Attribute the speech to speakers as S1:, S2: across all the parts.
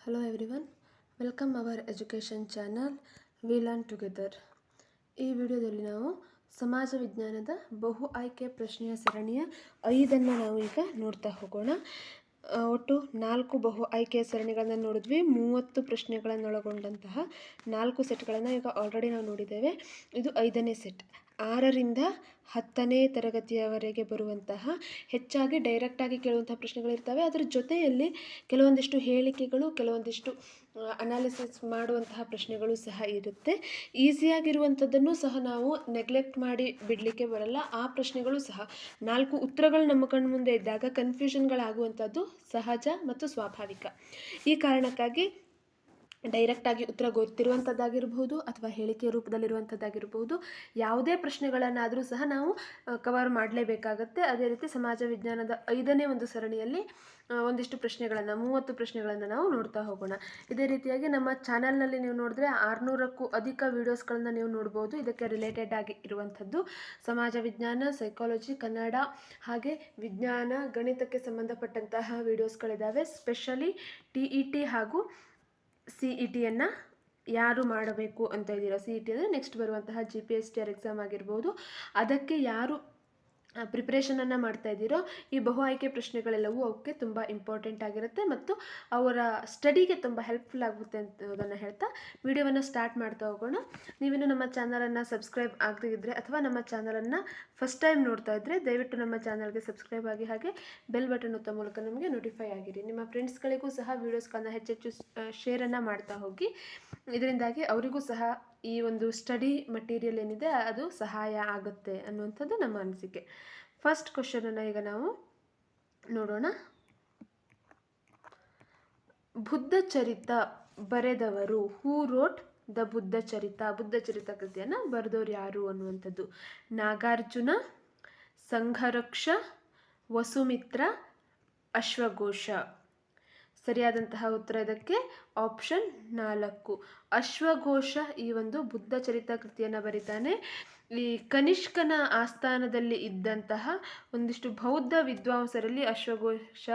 S1: Hello everyone, welcome our education channel We Learn Together. ಈ ವಿಡಿಯೋದಲ್ಲಿ ನಾವು ಸಮಾಜ ವಿಜ್ಞಾನದ ಬಹು ಆಯ್ಕೆ ಪ್ರಶ್ನೆಯ ಸರಣಿಯ 5ಅನ್ನು ನಾವು ಈಗ ನೋಡ್ತಾ ಹೋಗೋಣ. ಒಟ್ಟು 4 ಬಹು ಆಯ್ಕೆಯ ಸರಣಿಗಳನ್ನು ನೋಡಿದ್ವಿ. 30 ಪ್ರಶ್ನೆಗಳನ್ನು ಒಳಗೊಂಡಂತಹ 4 ಸೆಟ್ಗಳನ್ನು ಈಗ ಆಲ್ರೆಡಿ ನಾವು ನೋಡಿದ್ದೇವೆ. ಇದು 5ನೇ ಸೆಟ್. 6ರಿಂದ 10ನೇ ತರಗತಿಯವರೆಗೆ ಬರುವಂತಹ ಹೆಚ್ಚಾಗಿ ಡೈರೆಕ್ಟಾಗಿ ಕೇಳುವಂತಹ ಪ್ರಶ್ನೆಗಳಿರ್ತವೆ. ಅದರ ಜೊತೆಯಲ್ಲಿ ಕೆಲವೊಂದಿಷ್ಟು ಹೇಳಿಕೆಗಳು, ಕೆಲವೊಂದಿಷ್ಟು ಅನಾಲಿಸಿಸ್ ಮಾಡುವಂತಹ ಪ್ರಶ್ನೆಗಳು ಸಹ ಇರುತ್ತೆ. ಈಸಿಯಾಗಿರುವಂಥದ್ದನ್ನು ಸಹ ನಾವು ನೆಗ್ಲೆಕ್ಟ್ ಮಾಡಿ ಬಿಡಲಿಕ್ಕೆ ಬರಲ್ಲ. ಆ ಪ್ರಶ್ನೆಗಳು ಸಹ 4 ಉತ್ತರಗಳು ನಮ್ಮ ಕಣ್ಣು ಮುಂದೆ ಇದ್ದಾಗ ಕನ್ಫ್ಯೂಷನ್ಗಳಾಗುವಂಥದ್ದು ಸಹಜ ಮತ್ತು ಸ್ವಾಭಾವಿಕ. ಈ ಕಾರಣಕ್ಕಾಗಿ ಡೈರೆಕ್ಟಾಗಿ ಉತ್ತರ ಗೊತ್ತಿರುವಂಥದ್ದಾಗಿರ್ಬೋದು ಅಥವಾ ಹೇಳಿಕೆ ರೂಪದಲ್ಲಿರುವಂಥದ್ದಾಗಿರ್ಬೋದು, ಯಾವುದೇ ಪ್ರಶ್ನೆಗಳನ್ನಾದರೂ ಸಹ ನಾವು ಕವರ್ ಮಾಡಲೇಬೇಕಾಗತ್ತೆ. ಅದೇ ರೀತಿ ಸಮಾಜ ವಿಜ್ಞಾನದ 5ನೇ ಒಂದು ಸರಣಿಯಲ್ಲಿ ಒಂದಿಷ್ಟು ಪ್ರಶ್ನೆಗಳನ್ನು 30 ಪ್ರಶ್ನೆಗಳನ್ನು ನಾವು ನೋಡ್ತಾ ಹೋಗೋಣ. ಇದೇ ರೀತಿಯಾಗಿ ನಮ್ಮ ಚಾನಲ್ನಲ್ಲಿ ನೀವು ನೋಡಿದ್ರೆ 600ಕ್ಕೂ ಅಧಿಕ ವೀಡಿಯೋಸ್ಗಳನ್ನು ನೀವು ನೋಡ್ಬೋದು. ಇದಕ್ಕೆ ರಿಲೇಟೆಡ್ ಆಗಿ ಇರುವಂಥದ್ದು ಸಮಾಜ ವಿಜ್ಞಾನ, ಸೈಕಾಲಜಿ, ಕನ್ನಡ ಹಾಗೆ ವಿಜ್ಞಾನ, ಗಣಿತಕ್ಕೆ ಸಂಬಂಧಪಟ್ಟಂತಹ ವೀಡಿಯೋಸ್ಗಳಿದ್ದಾವೆ. ಸ್ಪೆಷಲಿ TET ಹಾಗೂ CETಯನ್ನು ಯಾರು ಮಾಡಬೇಕು ಅಂತ ಇದ್ದೀರೋ, CET ಅಂದರೆ ನೆಕ್ಸ್ಟ್ ಬರುವಂತಹ GPSTR ಎಕ್ಸಾಮ್ ಆಗಿರ್ಬೋದು, ಅದಕ್ಕೆ ಯಾರು ಪ್ರಿಪ್ರೇಷನನ್ನು ಮಾಡ್ತಾ ಇದ್ದೀರೋ ಈ ಬಹು ಆಯ್ಕೆ ಪ್ರಶ್ನೆಗಳೆಲ್ಲವೂ ಅವಕ್ಕೆ ತುಂಬ ಇಂಪಾರ್ಟೆಂಟ್ ಆಗಿರುತ್ತೆ ಮತ್ತು ಅವರ ಸ್ಟಡಿಗೆ ತುಂಬ ಹೆಲ್ಪ್ಫುಲ್ ಆಗುತ್ತೆ ಅನ್ನೋದನ್ನು ಹೇಳ್ತಾ ವಿಡಿಯೋವನ್ನು ಸ್ಟಾರ್ಟ್ ಮಾಡ್ತಾ ಹೋಗೋಣ. ನೀವೇನು ನಮ್ಮ ಚಾನಲನ್ನು ಸಬ್ಸ್ಕ್ರೈಬ್ ಆಗದಿದ್ದರೆ ಅಥವಾ ನಮ್ಮ ಚಾನಲನ್ನು ಫಸ್ಟ್ ಟೈಮ್ ನೋಡ್ತಾ ಇದ್ದರೆ ದಯವಿಟ್ಟು ನಮ್ಮ ಚಾನಲ್ಗೆ ಸಬ್ಸ್ಕ್ರೈಬ್ ಆಗಿ, ಹಾಗೆ ಬೆಲ್ ಬಟನ್ ಒತ್ತೋ ಮೂಲಕ ನಮಗೆ ನೋಟಿಫೈ ಆಗಿರಿ. ನಿಮ್ಮ ಫ್ರೆಂಡ್ಸ್ಗಳಿಗೂ ಸಹ ವೀಡಿಯೋಸ್ಗಳನ್ನ ಹೆಚ್ಚೆಚ್ಚು ಶೇರನ್ನು ಮಾಡ್ತಾ ಹೋಗಿ. ಇದರಿಂದಾಗಿ ಅವರಿಗೂ ಸಹ ಈ ಒಂದು ಸ್ಟಡಿ ಮಟೀರಿಯಲ್ ಏನಿದೆ ಅದು ಸಹಾಯ ಆಗುತ್ತೆ ಅನ್ನುವಂಥದ್ದು ನಮ್ಮ ಅನಿಸಿಕೆ. ಫಸ್ಟ್ ಕ್ವಶನನ್ನು ಈಗ ನಾವು ನೋಡೋಣ. ಬುದ್ಧ ಚರಿತ ಬರೆದವರು, who wrote the Buddha Charita, Buddha Charita ಕೃತಿಯನ್ನು ಬರೆದವರು ಯಾರು ಅನ್ನುವಂಥದ್ದು. ನಾಗಾರ್ಜುನ, ಸಂಘರ್ಷ, ವಸುಮಿತ್ರ, ಅಶ್ವಘೋಷ. ಸರಿಯಾದಂತಹ ಉತ್ತರ ಇದಕ್ಕೆ ಆಪ್ಷನ್ 4. ಅಶ್ವಘೋಷ ಈ ಒಂದು ಬುದ್ಧ ಚರಿತ ಕೃತಿಯನ್ನು ಬರೀತಾನೆ. ಈ ಕನಿಷ್ಕನ ಆಸ್ಥಾನದಲ್ಲಿ ಇದ್ದಂತಹ ಒಂದಿಷ್ಟು ಬೌದ್ಧ ವಿದ್ವಾಂಸರಲ್ಲಿ ಅಶ್ವಘೋಷ,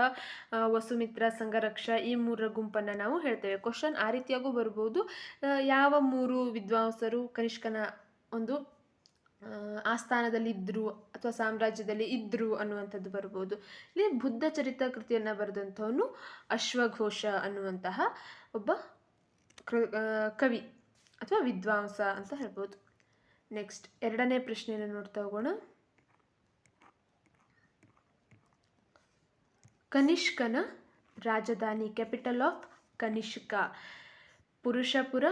S1: ವಸುಮಿತ್ರ, ಸಂಘರ್ಷ ಈ 3 ಗುಂಪನ್ನು ನಾವು ಹೇಳ್ತೇವೆ. ಕ್ವಶನ್ ಆ ರೀತಿಯಾಗೂ ಬರ್ಬೋದು. ಯಾವ 3 ವಿದ್ವಾಂಸರು ಕನಿಷ್ಕನ ಒಂದು ಆಸ್ಥಾನದಲ್ಲಿ ಇದ್ದರು ಅಥವಾ ಸಾಮ್ರಾಜ್ಯದಲ್ಲಿ ಇದ್ದರು ಅನ್ನುವಂಥದ್ದು ಬರ್ಬೋದು. ಇಲ್ಲಿ ಬುದ್ಧ ಚರಿತ ಕೃತಿಯನ್ನು ಬರೆದಂಥವನು ಅಶ್ವಘೋಷ ಅನ್ನುವಂತಹ ಒಬ್ಬ ಕವಿ ಅಥವಾ ವಿದ್ವಾಂಸ ಅಂತ ಹೇಳ್ಬೋದು. ನೆಕ್ಸ್ಟ್ 2ನೇ ಪ್ರಶ್ನೆಯನ್ನು ನೋಡ್ತಾ ಹೋಗೋಣ. ಕನಿಷ್ಕನ ರಾಜಧಾನಿ, ಕ್ಯಾಪಿಟಲ್ ಆಫ್ ಕನಿಷ್ಕ, ಪುರುಷಪುರ,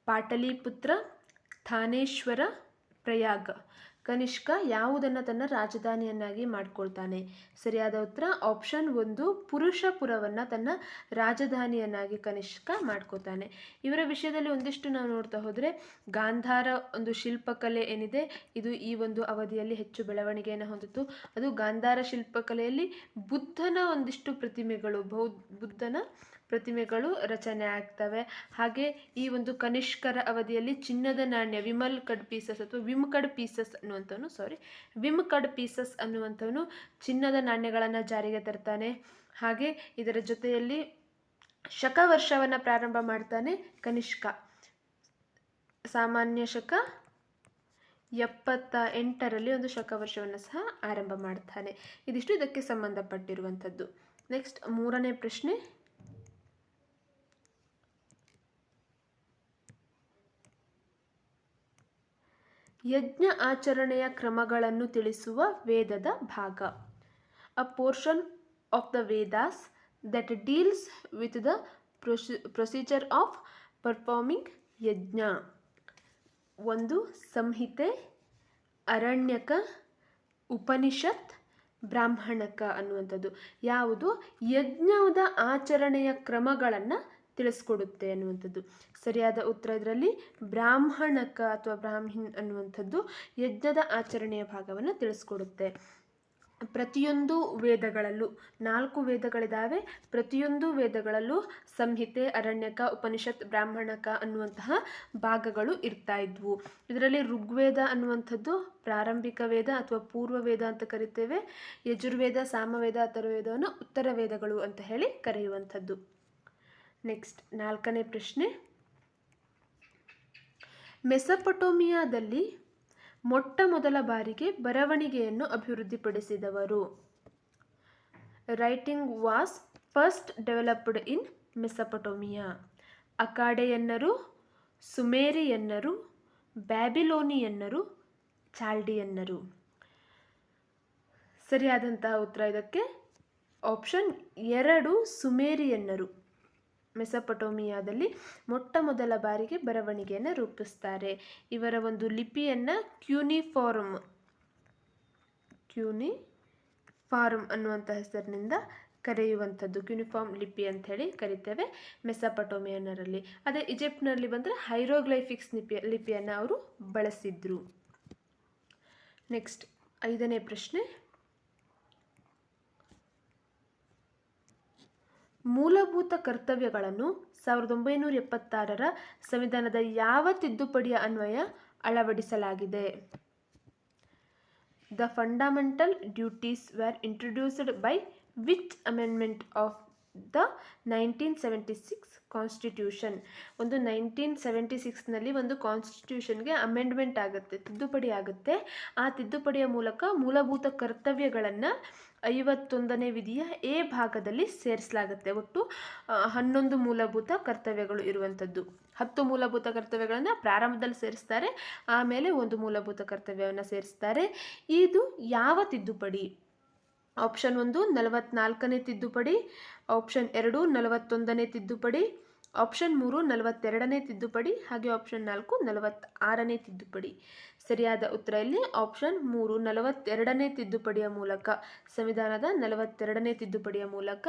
S1: ಪಾಟಲಿಪುತ್ರ, ಥಾನೇಶ್ವರ, ಪ್ರಯಾಗ. ಕನಿಷ್ಕ ಯಾವುದನ್ನು ತನ್ನ ರಾಜಧಾನಿಯನ್ನಾಗಿ ಮಾಡ್ಕೊಳ್ತಾನೆ? ಸರಿಯಾದ ಉತ್ತರ ಆಪ್ಷನ್ 1, ಪುರುಷಪುರವನ್ನು ತನ್ನ ರಾಜಧಾನಿಯನ್ನಾಗಿ ಕನಿಷ್ಕ ಮಾಡ್ಕೋತಾನೆ. ಇವರ ವಿಷಯದಲ್ಲಿ ಒಂದಿಷ್ಟು ನಾವು ನೋಡ್ತಾ ಹೋದರೆ, ಗಾಂಧಾರ ಒಂದು ಶಿಲ್ಪಕಲೆ ಏನಿದೆ ಇದು ಈ ಒಂದು ಅವಧಿಯಲ್ಲಿ ಹೆಚ್ಚು ಬೆಳವಣಿಗೆಯನ್ನು ಹೊಂದಿತು. ಅದು ಗಾಂಧಾರ ಶಿಲ್ಪಕಲೆಯಲ್ಲಿ ಬುದ್ಧನ ಒಂದಿಷ್ಟು ಪ್ರತಿಮೆಗಳು, ಬುದ್ಧನ ಪ್ರತಿಮೆಗಳು ರಚನೆ ಆಗ್ತವೆ. ಹಾಗೆ ಈ ಒಂದು ಕನಿಷ್ಕರ ಅವಧಿಯಲ್ಲಿ ಚಿನ್ನದ ನಾಣ್ಯ, ವಿಮಕಡ್ ಪೀಸಸ್ ಅನ್ನುವಂಥವನು ಚಿನ್ನದ ನಾಣ್ಯಗಳನ್ನು ಜಾರಿಗೆ ತರ್ತಾನೆ. ಹಾಗೆ ಇದರ ಜೊತೆಯಲ್ಲಿ ಶಕ ವರ್ಷವನ್ನು ಪ್ರಾರಂಭ ಮಾಡ್ತಾನೆ ಕನಿಷ್ಕ. ಸಾಮಾನ್ಯ ಶಕ 78ರಲ್ಲಿ ಒಂದು ಶಕ ವರ್ಷವನ್ನು ಸಹ ಆರಂಭ ಮಾಡ್ತಾನೆ. ಇದಿಷ್ಟು ಇದಕ್ಕೆ ಸಂಬಂಧಪಟ್ಟಿರುವಂಥದ್ದು. ನೆಕ್ಸ್ಟ್ 3ನೇ ಪ್ರಶ್ನೆ. ಯಜ್ಞ ಆಚರಣೆಯ ಕ್ರಮಗಳನ್ನು ತಿಳಿಸುವ ವೇದದ ಭಾಗ. A portion of the Vedas that deals with the procedure of performing yajna. 1 ಸಂಹಿತೆ, ಅರಣ್ಯಕ, ಉಪನಿಷತ್, ಬ್ರಾಹ್ಮಣಕ ಅನ್ನುವಂಥದ್ದು. ಯಾವುದು ಯಜ್ಞದ ಆಚರಣೆಯ ಕ್ರಮಗಳನ್ನು ತಿಳಿಸ್ಕೊಡುತ್ತೆ ಅನ್ನುವಂಥದ್ದು. ಸರಿಯಾದ ಉತ್ತರ ಇದರಲ್ಲಿ ಬ್ರಾಹ್ಮಣಕ ಅಥವಾ ಬ್ರಾಹ್ಮಿನ್ ಅನ್ನುವಂಥದ್ದು ಯಜ್ಞದ ಆಚರಣೆಯ ಭಾಗವನ್ನು ತಿಳಿಸ್ಕೊಡುತ್ತೆ. ಪ್ರತಿಯೊಂದು ವೇದಗಳಲ್ಲೂ 4 ವೇದಗಳಿದ್ದಾವೆ. ಪ್ರತಿಯೊಂದು ವೇದಗಳಲ್ಲೂ ಸಂಹಿತೆ, ಅರಣ್ಯಕ, ಉಪನಿಷತ್, ಬ್ರಾಹ್ಮಣಕ ಅನ್ನುವಂತಹ ಭಾಗಗಳು ಇರ್ತಾ ಇದ್ವು. ಇದರಲ್ಲಿ ಋಗ್ವೇದ ಅನ್ನುವಂಥದ್ದು ಪ್ರಾರಂಭಿಕ ವೇದ ಅಥವಾ ಪೂರ್ವ ವೇದ ಅಂತ ಕರಿತೇವೆ. ಯಜುರ್ವೇದ, ಸಾಮವೇದ, ಅಥರ್ವವೇದವನ್ನು ಉತ್ತರ ವೇದಗಳು ಅಂತ ಹೇಳಿ ಕರೆಯುವಂಥದ್ದು. ನೆಕ್ಸ್ಟ್ 4ನೇ ಪ್ರಶ್ನೆ, ಮೆಸೊಪೊಟೇಮಿಯಾದಲ್ಲಿ ಮೊಟ್ಟ ಮೊದಲ ಬಾರಿಗೆ ಬರವಣಿಗೆಯನ್ನು ಅಭಿವೃದ್ಧಿಪಡಿಸಿದವರು. Writing was first developed in Mesopotamia. ಅಕಾಡೆಯನ್ನರು, ಸುಮೇರಿಯನ್ನರು, ಬ್ಯಾಬಿಲೋನಿಯನ್ನರು, ಚಾಲ್ಡಿಯನ್ನರು. ಸರಿಯಾದಂತಹ ಉತ್ತರ ಇದಕ್ಕೆ ಆಪ್ಷನ್ 2 ಸುಮೇರಿಯನ್ನರು. ಮೆಸೊಪೊಟೇಮಿಯಾದಲ್ಲಿ ಮೊಟ್ಟ ಮೊದಲ ಬಾರಿಗೆ ಬರವಣಿಗೆಯನ್ನು ರೂಪಿಸ್ತಾರೆ. ಇವರ ಒಂದು ಲಿಪಿಯನ್ನು ಕ್ಯೂನಿಫಾರ್ಮ್ ಅನ್ನುವಂಥ ಹೆಸರಿನಿಂದ ಕರೆಯುವಂಥದ್ದು, ಕ್ಯೂನಿಫಾರ್ಮ್ ಲಿಪಿ ಅಂತ ಹೇಳಿ ಕರಿತೇವೆ ಮೆಸೊಪೊಟೇಮಿಯನ್ನರಲ್ಲಿ. ಅದೇ ಈಜಿಪ್ಟ್ನಲ್ಲಿ ಬಂದರೆ ಹೈರೋಗ್ಲೈಫಿಕ್ಸ್ ಲಿಪಿಯನ್ನು ಅವರು ಬಳಸಿದ್ರು. ನೆಕ್ಸ್ಟ್ 5ನೇ ಪ್ರಶ್ನೆ, ಮೂಲಭೂತ ಕರ್ತವ್ಯಗಳನ್ನು 1976ರ ಸಂವಿಧಾನದ ಯಾವ ತಿದ್ದುಪಡಿಯ ಅನ್ವಯ ಅಳವಡಿಸಲಾಗಿದೆ? The fundamental duties were introduced by which amendment of the 1976 constitution. 1976ನಲ್ಲಿ ಒಂದು ಕಾನ್ಸ್ಟಿಟ್ಯೂಷನ್ಗೆ ಅಮೆಂಡ್ಮೆಂಟ್ ಆಗುತ್ತೆ, ತಿದ್ದುಪಡಿ ಆಗುತ್ತೆ. ಆ ತಿದ್ದುಪಡಿಯ ಮೂಲಕ ಮೂಲಭೂತ ಕರ್ತವ್ಯಗಳನ್ನು 51ನೇ ವಿಧಿಯ ಎ ಭಾಗದಲ್ಲಿ ಸೇರಿಸಲಾಗುತ್ತೆ. ಒಟ್ಟು 11 ಮೂಲಭೂತ ಕರ್ತವ್ಯಗಳು ಇರುವಂಥದ್ದು. 10 ಮೂಲಭೂತ ಕರ್ತವ್ಯಗಳನ್ನು ಪ್ರಾರಂಭದಲ್ಲಿ ಸೇರಿಸ್ತಾರೆ, ಆಮೇಲೆ ಒಂದು ಮೂಲಭೂತ ಕರ್ತವ್ಯವನ್ನು ಸೇರಿಸ್ತಾರೆ. ಇದು ಯಾವ ತಿದ್ದುಪಡಿ? ಆಪ್ಷನ್ 1 44ನೇ ತಿದ್ದುಪಡಿ, ಆಪ್ಷನ್ 2 41ನೇ ತಿದ್ದುಪಡಿ, ಆಪ್ಷನ್ 3 42ನೇ ತಿದ್ದುಪಡಿ, ಹಾಗೆ ಆಪ್ಷನ್ 4 46ನೇ ತಿದ್ದುಪಡಿ. ಸರಿಯಾದ ಉತ್ತರ ಇಲ್ಲಿ ಆಪ್ಷನ್ 3 42ನೇ ತಿದ್ದುಪಡಿಯ ಮೂಲಕ, ಸಂವಿಧಾನದ 42ನೇ ತಿದ್ದುಪಡಿಯ ಮೂಲಕ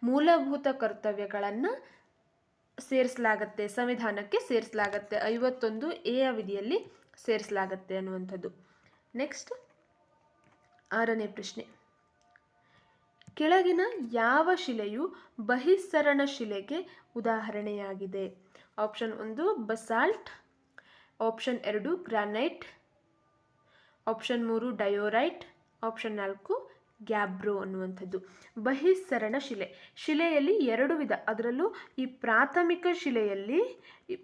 S1: ಮೂಲಭೂತ ಕರ್ತವ್ಯಗಳನ್ನು ಸೇರಿಸಲಾಗತ್ತೆ, ಸಂವಿಧಾನಕ್ಕೆ ಸೇರಿಸಲಾಗತ್ತೆ, 51A ವಿಧಿಯಲ್ಲಿ ಸೇರಿಸಲಾಗತ್ತೆ ಅನ್ನುವಂಥದ್ದು. ನೆಕ್ಸ್ಟ್ 6ನೇ ಪ್ರಶ್ನೆ, ಕೆಳಗಿನ ಯಾವ ಶಿಲೆಯು ಬಹಿಸ್ಸರಣ ಶಿಲೆಗೆ ಉದಾಹರಣೆಯಾಗಿದೆ? Option 1 basalt, option 2 granite, option 3 diorite, option 4 gabbro ಅನ್ನುವಂಥದ್ದು. ಬಹಿಸ್ಸರಣ ಶಿಲೆಯಲ್ಲಿ 2 ವಿಧ, ಅದರಲ್ಲೂ ಈ ಪ್ರಾಥಮಿಕ ಶಿಲೆಯಲ್ಲಿ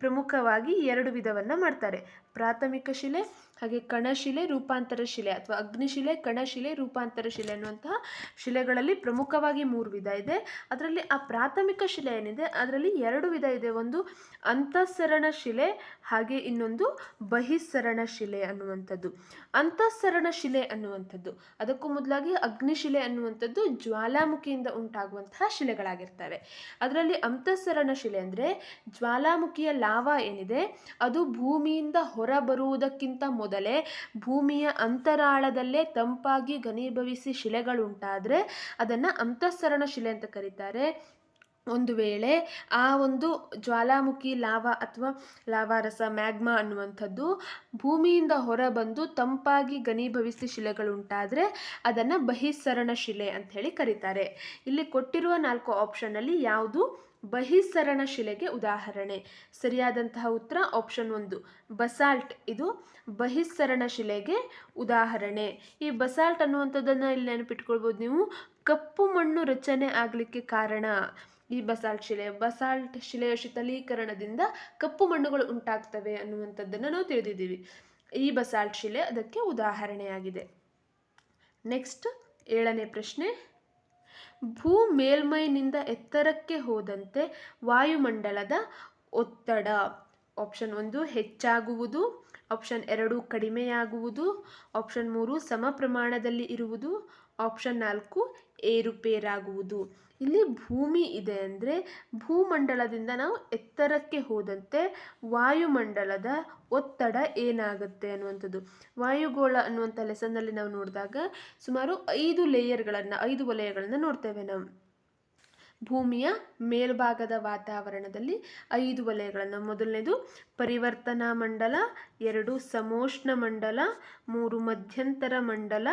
S1: ಪ್ರಮುಖವಾಗಿ 2 ವಿಧವನ್ನು ಮಾಡ್ತಾರೆ. ಪ್ರಾಥಮಿಕ ಶಿಲೆ ಹಾಗೆ ಕಣಶಿಲೆ, ರೂಪಾಂತರ ಶಿಲೆ ಅಥವಾ ಅಗ್ನಿಶಿಲೆ, ಕಣಶಿಲೆ, ರೂಪಾಂತರ ಶಿಲೆ ಅನ್ನುವಂತಹ ಶಿಲೆಗಳಲ್ಲಿ ಪ್ರಮುಖವಾಗಿ 3 ವಿಧ ಇದೆ. ಅದರಲ್ಲಿ ಆ ಪ್ರಾಥಮಿಕ ಶಿಲೆ ಏನಿದೆ ಅದರಲ್ಲಿ 2 ವಿಧ ಇದೆ. ಒಂದು ಅಂತಃಸರಣ ಶಿಲೆ, ಹಾಗೆ ಇನ್ನೊಂದು ಬಹಿಸ್ಸರಣ ಶಿಲೆ ಅನ್ನುವಂಥದ್ದು. ಅಂತಃಸರಣ ಶಿಲೆ ಅನ್ನುವಂಥದ್ದು, ಅದಕ್ಕೂ ಮೊದಲಾಗಿ ಅಗ್ನಿಶಿಲೆ ಅನ್ನುವಂಥದ್ದು ಜ್ವಾಲಾಮುಖಿಯಿಂದ ಉಂಟಾಗುವಂತಹ ಶಿಲೆಗಳಾಗಿರ್ತವೆ. ಅದರಲ್ಲಿ ಅಂತಃಸರಣ ಶಿಲೆ ಅಂದರೆ ಜ್ವಾಲಾಮುಖಿಯ ಲಾವಾ ಏನಿದೆ ಅದು ಭೂಮಿಯಿಂದ ಹೊರಬರುವುದಕ್ಕಿಂತ ಮೊದಲೇ ಭೂಮಿಯ ಅಂತರಾಳದಲ್ಲೇ ತಂಪಾಗಿ ಘನೀಭವಿಸಿ ಶಿಲೆಗಳುಂಟಾದರೆ ಅದನ್ನು ಅಂತಃಸರಣ ಶಿಲೆ ಅಂತ ಕರೀತಾರೆ. ಒಂದು ವೇಳೆ ಆ ಒಂದು ಜ್ವಾಲಾಮುಖಿ ಲಾವಾ ಅಥವಾ ಲಾವಾರಸ ಮ್ಯಾಗ್ಮಾ ಅನ್ನುವಂಥದ್ದು ಭೂಮಿಯಿಂದ ಹೊರಬಂದು ತಂಪಾಗಿ ಘನೀಭವಿಸಿ ಶಿಲೆಗಳುಂಟಾದರೆ ಅದನ್ನು ಬಹಿಸ್ಸರಣ ಶಿಲೆ ಅಂತ ಹೇಳಿ ಕರೀತಾರೆ. ಇಲ್ಲಿ ಕೊಟ್ಟಿರುವ 4 ಆಪ್ಷನ್ನಲ್ಲಿ ಯಾವುದು ಬಹಿಸ್ಸರಣ ಶಿಲೆಗೆ ಉದಾಹರಣೆ? ಸರಿಯಾದಂತಹ ಉತ್ತರ ಆಪ್ಷನ್ 1 ಬಸಾಲ್ಟ್, ಇದು ಬಹಿಸ್ಸರಣ ಶಿಲೆಗೆ ಉದಾಹರಣೆ. ಈ ಬಸಾಲ್ಟ್ ಅನ್ನುವಂಥದ್ದನ್ನು ಇಲ್ಲಿ ನೆನಪಿಟ್ಕೊಳ್ಬೋದು ನೀವು, ಕಪ್ಪು ಮಣ್ಣು ರಚನೆ ಆಗಲಿಕ್ಕೆ ಕಾರಣ ಈ ಬಸಾಲ್ಟ್ ಶಿಲೆಯ ಶೀತಲೀಕರಣದಿಂದ ಕಪ್ಪು ಮಣ್ಣುಗಳು ಉಂಟಾಗ್ತವೆ ಅನ್ನುವಂಥದ್ದನ್ನು ನಾವು ತಿಳಿದಿದ್ದೀವಿ. ಈ ಬಸಾಲ್ಟ್ ಶಿಲೆ ಅದಕ್ಕೆ ಉದಾಹರಣೆಯಾಗಿದೆ. ನೆಕ್ಸ್ಟ್ 7ನೇ ಪ್ರಶ್ನೆ, ಭೂ ಮೇಲ್ಮೈನಿಂದ ಎತ್ತರಕ್ಕೆ ಹೋದಂತೆ ವಾಯುಮಂಡಲದ ಒತ್ತಡ. ಆಪ್ಷನ್ 1 ಹೆಚ್ಚಾಗುವುದು, ಆಪ್ಷನ್ 2 ಕಡಿಮೆಯಾಗುವುದು, ಆಪ್ಷನ್ 3 ಸಮ ಪ್ರಮಾಣದಲ್ಲಿ ಇರುವುದು, ಆಪ್ಷನ್ 4 ಏರುಪೇರಾಗುವುದು. ಇಲ್ಲಿ ಭೂಮಿ ಇದೆ ಅಂದರೆ ಭೂಮಂಡಲದಿಂದ ನಾವು ಎತ್ತರಕ್ಕೆ ಹೋದಂತೆ ವಾಯುಮಂಡಲದ ಒತ್ತಡ ಏನಾಗುತ್ತೆ ಅನ್ನುವಂಥದ್ದು. ವಾಯುಗೋಳ ಅನ್ನುವಂಥ ಲೆಸನ್ನಲ್ಲಿ ನಾವು ನೋಡಿದಾಗ ಸುಮಾರು 5 ವಲಯಗಳನ್ನು ನೋಡ್ತೇವೆ ನಾವು. ಭೂಮಿಯ ಮೇಲ್ಭಾಗದ ವಾತಾವರಣದಲ್ಲಿ 5 ವಲಯಗಳನ್ನು, ಮೊದಲನೇದು ಪರಿವರ್ತನಾ ಮಂಡಲ, 2 ಸಮೋಷ್ಣ ಮಂಡಲ, 3 ಮಧ್ಯಂತರ ಮಂಡಲ,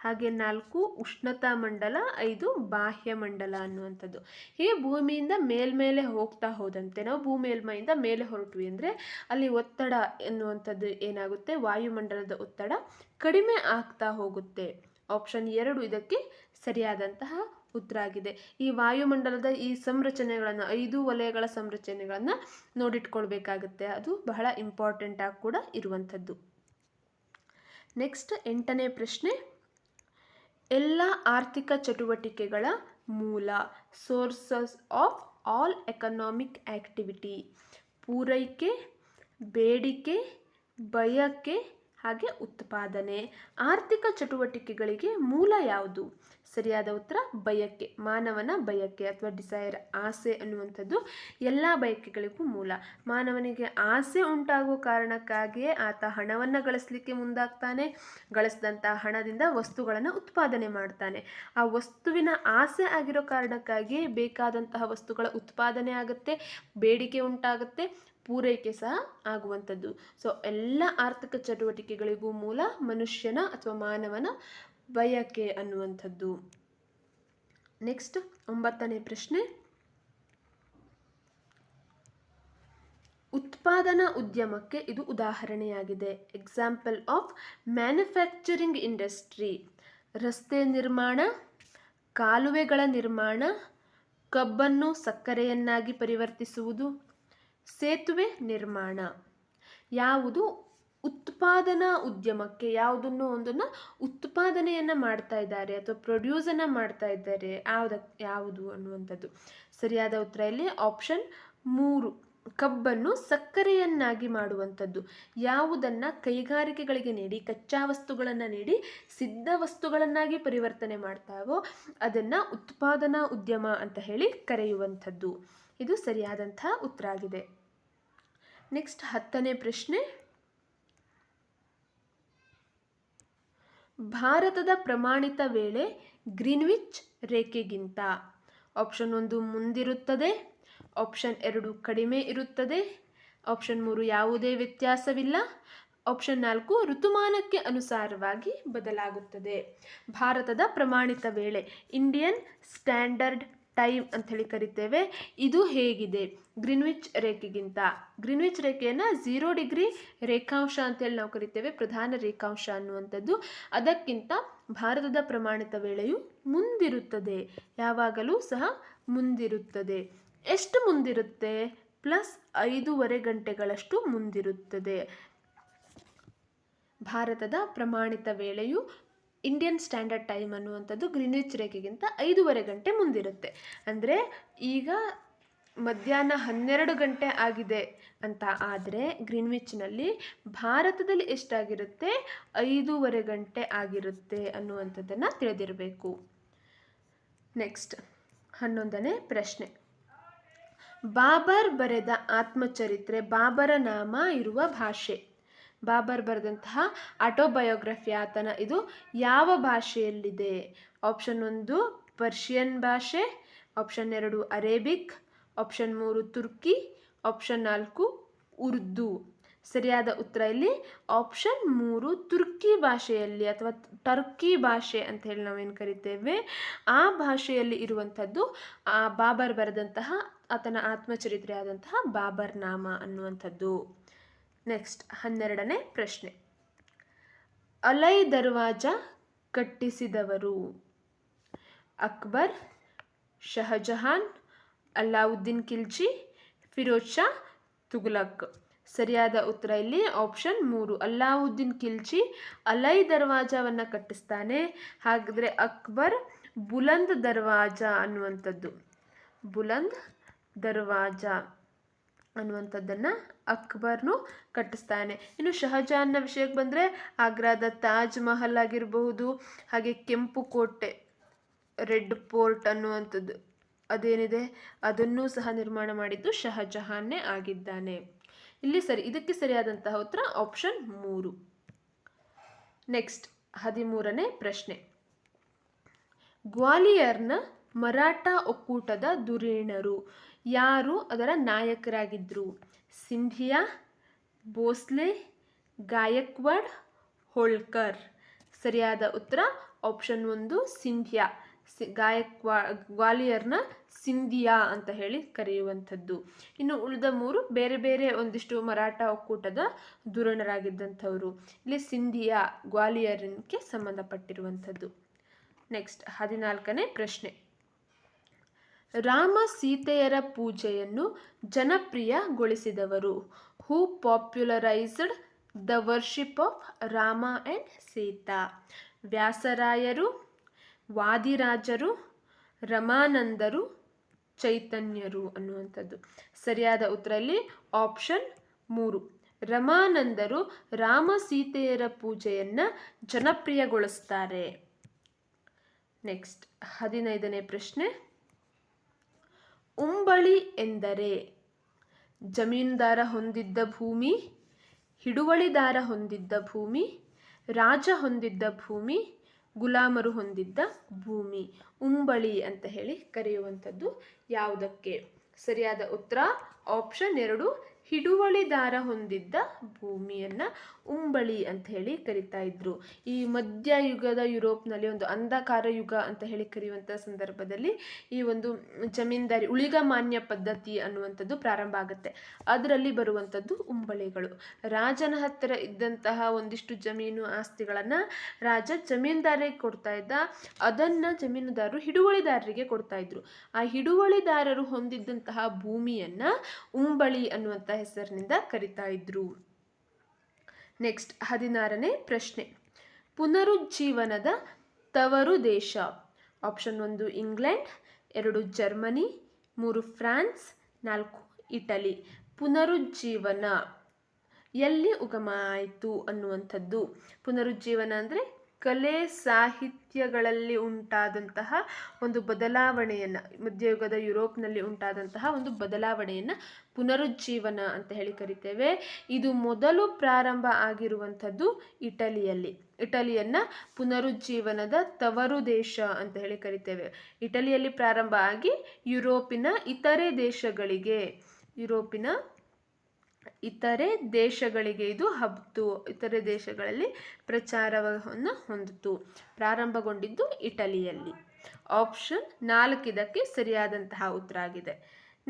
S1: ಹಾಗೆ 4 ಉಷ್ಣತಾ ಮಂಡಲ, 5 ಬಾಹ್ಯ ಮಂಡಲ ಅನ್ನುವಂಥದ್ದು. ಹೀಗೆ ಭೂಮಿಯಿಂದ ಮೇಲ್ಮೇಲೆ ಹೋಗ್ತಾ ಹೋದಂತೆ ನಾವು ಭೂಮೇಲ್ಮೈಯಿಂದ ಮೇಲೆ ಹೊರಟ್ವಿ ಅಂದರೆ ಅಲ್ಲಿ ಒತ್ತಡ ಎನ್ನುವಂಥದ್ದು ಏನಾಗುತ್ತೆ, ವಾಯುಮಂಡಲದ ಒತ್ತಡ ಕಡಿಮೆ ಆಗ್ತಾ ಹೋಗುತ್ತೆ. ಆಪ್ಷನ್ 2 ಇದಕ್ಕೆ ಸರಿಯಾದಂತಹ ಉತ್ತರ ಆಗಿದೆ. ಈ ವಾಯುಮಂಡಲದ ಈ ಸಂರಚನೆಗಳನ್ನು 5 ವಲಯಗಳ ಸಂರಚನೆಗಳನ್ನು ನೋಡಿಟ್ಕೊಳ್ಬೇಕಾಗುತ್ತೆ. ಅದು ಬಹಳ ಇಂಪಾರ್ಟೆಂಟ್ ಆಗಿ ಕೂಡ ಇರುವಂಥದ್ದು. ನೆಕ್ಸ್ಟ್ 8ನೇ ಪ್ರಶ್ನೆ, ಎಲ್ಲ ಆರ್ಥಿಕ ಚಟುವಟಿಕೆಗಳ ಮೂಲ, sources of all economic activity. ಪೂರೈಕೆ, ಬೇಡಿಕೆ, ಬಯಕೆ ಹಾಗೆ ಉತ್ಪಾದನೆ. ಆರ್ಥಿಕ ಚಟುವಟಿಕೆಗಳಿಗೆ ಮೂಲ ಯಾವುದು? ಸರಿಯಾದ ಉತ್ತರ ಬಯಕೆ. ಮಾನವನ ಬಯಕೆ ಅಥವಾ ಡಿಸೈರ್, ಆಸೆ ಅನ್ನುವಂಥದ್ದು ಎಲ್ಲ ಬಯಕೆಗಳಿಗೂ ಮೂಲ. ಮಾನವನಿಗೆ ಆಸೆ ಉಂಟಾಗುವ ಕಾರಣಕ್ಕಾಗಿಯೇ ಆತ ಹಣವನ್ನು ಗಳಿಸಲಿಕ್ಕೆ ಮುಂದಾಗ್ತಾನೆ. ಗಳಿಸಿದಂಥ ಹಣದಿಂದ ವಸ್ತುಗಳನ್ನು ಉತ್ಪಾದನೆ ಮಾಡ್ತಾನೆ. ಆ ವಸ್ತುವಿನ ಆಸೆ ಆಗಿರೋ ಕಾರಣಕ್ಕಾಗಿಯೇ ಬೇಕಾದಂತಹ ವಸ್ತುಗಳ ಉತ್ಪಾದನೆ ಆಗುತ್ತೆ, ಬೇಡಿಕೆ ಉಂಟಾಗುತ್ತೆ, ಪೂರೈಕೆ ಸಹ ಆಗುವಂಥದ್ದು. ಸೊ ಎಲ್ಲ ಆರ್ಥಿಕ ಚಟುವಟಿಕೆಗಳಿಗೂ ಮೂಲ ಮನುಷ್ಯನ ಅಥವಾ ಮಾನವನ ಬಯಕೆ ಅನ್ನುವಂಥದ್ದು. ನೆಕ್ಸ್ಟ್ 9ನೇ ಪ್ರಶ್ನೆ, ಉತ್ಪಾದನಾ ಉದ್ಯಮಕ್ಕೆ ಇದು ಉದಾಹರಣೆಯಾಗಿದೆ. Example of manufacturing industry. ರಸ್ತೆ ನಿರ್ಮಾಣ, ಕಾಲುವೆಗಳ ನಿರ್ಮಾಣ, ಕಬ್ಬನ್ನು ಸಕ್ಕರೆಯನ್ನಾಗಿ ಪರಿವರ್ತಿಸುವುದು, ಸೇತುವೆ ನಿರ್ಮಾಣ. ಯಾವುದು ಉತ್ಪಾದನಾ ಉದ್ಯಮಕ್ಕೆ, ಯಾವುದನ್ನು ಒಂದನ್ನು ಉತ್ಪಾದನೆಯನ್ನು ಮಾಡ್ತಾ ಇದ್ದಾರೆ ಅಥವಾ ಪ್ರೊಡ್ಯೂಸನ್ನು ಮಾಡ್ತಾ ಇದ್ದಾರೆ, ಯಾವುದು ಅನ್ನುವಂಥದ್ದು. ಸರಿಯಾದ ಉತ್ತರ ಇಲ್ಲಿ ಆಪ್ಷನ್ 3, ಕಬ್ಬನ್ನು ಸಕ್ಕರೆಯನ್ನಾಗಿ ಮಾಡುವಂಥದ್ದು. ಯಾವುದನ್ನು ಕೈಗಾರಿಕೆಗಳಿಗೆ ನೀಡಿ, ಕಚ್ಚಾ ವಸ್ತುಗಳನ್ನು ನೀಡಿ ಸಿದ್ಧ ವಸ್ತುಗಳನ್ನಾಗಿ ಪರಿವರ್ತನೆ ಮಾಡ್ತಾವೋ ಅದನ್ನು ಉತ್ಪಾದನಾ ಉದ್ಯಮ ಅಂತ ಹೇಳಿ ಕರೆಯುವಂಥದ್ದು. ಇದು ಸರಿಯಾದಂಥ ಉತ್ತರ ಆಗಿದೆ. ನೆಕ್ಸ್ಟ್ 10ನೇ ಪ್ರಶ್ನೆ, ಭಾರತದ ಪ್ರಮಾಣಿತ ವೇಳೆ ಗ್ರೀನ್ವಿಚ್ ರೇಖೆಗಿಂತ. ಆಪ್ಷನ್ 1 ಮುಂದಿರುತ್ತದೆ, ಆಪ್ಷನ್ 2 ಕಡಿಮೆ ಇರುತ್ತದೆ, ಆಪ್ಷನ್ 3 ಯಾವುದೇ ವ್ಯತ್ಯಾಸವಿಲ್ಲ, ಆಪ್ಷನ್ 4 ಋತುಮಾನಕ್ಕೆ ಅನುಸಾರವಾಗಿ ಬದಲಾಗುತ್ತದೆ. ಭಾರತದ ಪ್ರಮಾಣಿತ ವೇಳೆ, ಇಂಡಿಯನ್ ಸ್ಟ್ಯಾಂಡರ್ಡ್ ಟೈಮ್ ಅಂಥೇಳಿ ಕರಿತೇವೆ. ಇದು ಹೇಗಿದೆ ಗ್ರೀನ್ವಿಚ್ ರೇಖೆಗಿಂತ? ಗ್ರೀನ್ವಿಚ್ ರೇಖೆಯನ್ನು 0 ಡಿಗ್ರಿ ರೇಖಾಂಶ ಅಂತೇಳಿ ನಾವು ಕರಿತೇವೆ, ಪ್ರಧಾನ ರೇಖಾಂಶ ಅನ್ನುವಂಥದ್ದು. ಅದಕ್ಕಿಂತ ಭಾರತದ ಪ್ರಮಾಣಿತ ವೇಳೆಯು ಮುಂದಿರುತ್ತದೆ, ಯಾವಾಗಲೂ ಸಹ ಮುಂದಿರುತ್ತದೆ. ಎಷ್ಟು ಮುಂದಿರುತ್ತೆ? +5.5 ಗಂಟೆಗಳಷ್ಟು ಮುಂದಿರುತ್ತದೆ. ಭಾರತದ ಪ್ರಮಾಣಿತ ವೇಳೆಯು ಇಂಡಿಯನ್ ಸ್ಟ್ಯಾಂಡರ್ಡ್ ಟೈಮ್ ಅನ್ನುವಂಥದ್ದು ಗ್ರೀನ್ವಿಚ್ ರೇಖೆಗಿಂತ 5.5 ಗಂಟೆ ಮುಂದಿರುತ್ತೆ. ಅಂದರೆ ಈಗ ಮಧ್ಯಾಹ್ನ 12 ಗಂಟೆ ಆಗಿದೆ ಅಂತ ಆದರೆ ಗ್ರೀನ್ವಿಚ್ನಲ್ಲಿ ಭಾರತದಲ್ಲಿ ಎಷ್ಟಾಗಿರುತ್ತೆ? 5.5 ಗಂಟೆ ಆಗಿರುತ್ತೆ ಅನ್ನುವಂಥದ್ದನ್ನು ತಿಳಿದಿರಬೇಕು. ನೆಕ್ಸ್ಟ್ 11ನೇ ಪ್ರಶ್ನೆ, ಬಾಬರ್ ಬರೆದ ಆತ್ಮಚರಿತ್ರೆ, ಬಾಬರ ನಾಮ ಇರುವ ಭಾಷೆ. ಬಾಬರ್ ಬರೆದಂತಹ ಆಟೋಬಯೋಗ್ರಫಿ ಆತನ, ಇದು ಯಾವ ಭಾಷೆಯಲ್ಲಿದೆ? ಆಪ್ಷನ್ 1 ಪರ್ಷಿಯನ್ ಭಾಷೆ, option 2 Arabic, option 3 Turki, option 4 Urdu. ಸರಿಯಾದ ಉತ್ತರ ಇಲ್ಲಿ ಆಪ್ಷನ್ 3 ತುರ್ಕಿ ಭಾಷೆಯಲ್ಲಿ ಅಥವಾ ಟರ್ಕಿ ಭಾಷೆ ಅಂತ ಹೇಳಿ ನಾವೇನು ಕರಿತೇವೆ, ಆ ಭಾಷೆಯಲ್ಲಿ ಇರುವಂಥದ್ದು ಆ ಬಾಬರ್ ಬರೆದಂತಹ ಆತನ ಆತ್ಮಚರಿತ್ರೆ ಆದಂತಹ ಬಾಬರ್ ನಾಮ ಅನ್ನುವಂಥದ್ದು. ನೆಕ್ಸ್ಟ್ 12ನೇ ಪ್ರಶ್ನೆ, ಅಲೈ ದರ್ವಾಜ ಕಟ್ಟಿಸಿದವರು? ಅಕ್ಬರ್, ಶಹಜಹಾನ್, ಅಲ್ಲಾವುದ್ದೀನ್ ಖಿಲ್ಜಿ, ಫಿರೋಜ್ ಶಾ ತುಘಲಕ್. ಸರಿಯಾದ ಉತ್ತರ ಇಲ್ಲಿ ಆಪ್ಷನ್ 3 ಅಲ್ಲಾವುದ್ದೀನ್ ಖಿಲ್ಜಿ ಅಲೈ ದರ್ವಾಜವನ್ನು ಕಟ್ಟಿಸ್ತಾನೆ. ಹಾಗಾದರೆ ಅಕ್ಬರ್ ಬುಲಂದ್ ದರ್ವಾಜ ಅನ್ನುವಂಥದ್ದು, ಬುಲಂದ್ ದರ್ವಾಜ ಅನ್ನುವಂಥದ್ದನ್ನು ಅಕ್ಬರ್ನು ಕಟ್ಟಿಸ್ತಾನೆ. ಇನ್ನು ಶಹಜಹಾನ್ನ ವಿಷಯಕ್ಕೆ ಬಂದರೆ ಆಗ್ರಾದ ತಾಜ್ ಮಹಲ್ ಆಗಿರಬಹುದು, ಹಾಗೆ ಕೆಂಪು ಕೋಟೆ ರೆಡ್ ಫೋರ್ಟ್ ಅನ್ನುವಂಥದ್ದು ಅದೇನಿದೆ ಅದನ್ನೂ ಸಹ ನಿರ್ಮಾಣ ಮಾಡಿದ್ದು ಶಹಜಹಾನ್ನೇ ಆಗಿದ್ದಾನೆ. ಇಲ್ಲಿ ಇದಕ್ಕೆ ಸರಿಯಾದಂತಹ ಉತ್ತರ ಆಪ್ಷನ್ 3. ನೆಕ್ಸ್ಟ್ 13ನೇ ಪ್ರಶ್ನೆ, ಗ್ವಾಲಿಯರ್ನ ಮರಾಠ ಒಕ್ಕೂಟದ ಧುರೀಣರು ಯಾರು? ಅದರ ನಾಯಕರಾಗಿದ್ದರು? ಸಿಂಧಿಯಾ, ಭೋಸ್ಲೆ, ಗಾಯಕ್ವಾಡ್, ಹೋಳ್ಕರ್. ಸರಿಯಾದ ಉತ್ತರ ಆಪ್ಷನ್ 1 ಸಿಂಧಿಯಾ. ಗ್ವಾಲಿಯರ್ನ ಸಿಂಧಿಯಾ ಅಂತ ಹೇಳಿ ಕರೆಯುವಂಥದ್ದು. ಇನ್ನು ಉಳಿದ 3 ಬೇರೆ ಬೇರೆ ಒಂದಿಷ್ಟು ಮರಾಠ ಒಕ್ಕೂಟದ ಧುರೀಣರಾಗಿದ್ದಂಥವರು. ಇಲ್ಲಿ ಸಿಂಧಿಯಾ ಗ್ವಾಲಿಯರ್ಗೆ ಸಂಬಂಧಪಟ್ಟಿರುವಂಥದ್ದು. ನೆಕ್ಸ್ಟ್ 14ನೇ ಪ್ರಶ್ನೆ, ರಾಮ ಸೀತೆಯರ ಪೂಜೆಯನ್ನು ಜನಪ್ರಿಯಗೊಳಿಸಿದವರು. Who popularized the worship of Rama and Sita. ವ್ಯಾಸರಾಯರು, ವಾದಿರಾಜರು, ರಮಾನಂದರು, ಚೈತನ್ಯರು ಅನ್ನುವಂಥದ್ದು. ಸರಿಯಾದ ಉತ್ತರ ಇಲ್ಲಿ ಆಪ್ಷನ್ 3. ರಮಾನಂದರು ರಾಮ ಸೀತೆಯರ ಪೂಜೆಯನ್ನು ಜನಪ್ರಿಯಗೊಳಿಸ್ತಾರೆ. ನೆಕ್ಸ್ಟ್ 15ನೇ ಪ್ರಶ್ನೆ. ಉಂಬಳಿ ಎಂದರೆ ಜಮೀನುದಾರ ಹೊಂದಿದ್ದ ಭೂಮಿ, ಹಿಡುವಳಿದಾರ ಹೊಂದಿದ್ದ ಭೂಮಿ, ರಾಜ ಹೊಂದಿದ್ದ ಭೂಮಿ, ಗುಲಾಮರು ಹೊಂದಿದ್ದ ಭೂಮಿ. ಉಂಬಳಿ ಅಂತ ಹೇಳಿ ಕರೆಯುವಂಥದ್ದು ಯಾವುದಕ್ಕೆ? ಸರಿಯಾದ ಉತ್ತರ ಆಪ್ಷನ್ 2, ಹಿಡುವಳಿದಾರ ಹೊಂದಿದ್ದ ಭೂಮಿಯನ್ನು ಉಂಬಳಿ ಅಂತ ಹೇಳಿ ಕರಿತಾ ಇದ್ರು. ಈ ಮಧ್ಯಯುಗದ ಯುರೋಪ್ನಲ್ಲಿ ಒಂದು ಅಂಧಕಾರ ಯುಗ ಅಂತ ಹೇಳಿ ಕರೆಯುವಂಥ ಸಂದರ್ಭದಲ್ಲಿ ಈ ಒಂದು ಜಮೀನ್ದಾರಿ ಉಳಿಗಮಾನ್ಯ ಪದ್ಧತಿ ಅನ್ನುವಂಥದ್ದು ಪ್ರಾರಂಭ ಆಗುತ್ತೆ. ಅದರಲ್ಲಿ ಬರುವಂಥದ್ದು ಉಂಬಳಿಗಳು. ರಾಜನ ಹತ್ತಿರ ಇದ್ದಂತಹ ಒಂದಿಷ್ಟು ಜಮೀನು ಆಸ್ತಿಗಳನ್ನು ರಾಜ ಜಮೀನ್ದಾರಿಗೆ ಕೊಡ್ತಾ ಇದ್ದ, ಅದನ್ನು ಜಮೀನುದಾರರು ಹಿಡುವಳಿದಾರರಿಗೆ ಕೊಡ್ತಾ ಇದ್ರು. ಆ ಹಿಡುವಳಿದಾರರು ಹೊಂದಿದ್ದಂತಹ ಭೂಮಿಯನ್ನು ಉಂಬಳಿ ಅನ್ನುವಂಥ ಹೆಸರಿನಿಂದ ಕರಿತಾ ಇದ್ರು. ನೆಕ್ಸ್ಟ್ 16ನೇ ಪ್ರಶ್ನೆ. ಪುನರುಜ್ಜೀವನದ ತವರು ದೇಶ. Option 1 England, 2 Germany, 3 France, 4 Italy. ಪುನರುಜ್ಜೀವನ ಎಲ್ಲಿ ಉಗಮ ಆಯಿತು ಅನ್ನುವಂಥದ್ದು. ಪುನರುಜ್ಜೀವನ ಅಂದರೆ ಕಲೆ ಸಾಹಿತ್ಯಗಳಲ್ಲಿ ಉಂಟಾದಂತಹ ಒಂದು ಬದಲಾವಣೆಯನ್ನು, ಮಧ್ಯಯುಗದ ಯುರೋಪ್ನಲ್ಲಿ ಉಂಟಾದಂತಹ ಒಂದು ಬದಲಾವಣೆಯನ್ನು ಪುನರುಜ್ಜೀವನ ಅಂತ ಹೇಳಿ ಕರಿತೇವೆ. ಇದು ಮೊದಲು ಪ್ರಾರಂಭ ಆಗಿರುವಂಥದ್ದು ಇಟಲಿಯಲ್ಲಿ. ಇಟಲಿಯನ್ನು ಪುನರುಜ್ಜೀವನದ ತವರು ದೇಶ ಅಂತ ಹೇಳಿ ಕರಿತೇವೆ. ಇಟಲಿಯಲ್ಲಿ ಪ್ರಾರಂಭ ಆಗಿ ಯುರೋಪಿನ ಇತರೆ ದೇಶಗಳಿಗೆ ಇದು ಹಬ್ಬಿತು. ಇತರೆ ದೇಶಗಳಲ್ಲಿ ಪ್ರಚಾರವನ್ನು ಹೊಂದಿತು. ಪ್ರಾರಂಭಗೊಂಡಿದ್ದು ಇಟಲಿಯಲ್ಲಿ. ಆಪ್ಷನ್ 4 ಇದಕ್ಕೆ ಸರಿಯಾದಂತಹ ಉತ್ತರ ಆಗಿದೆ.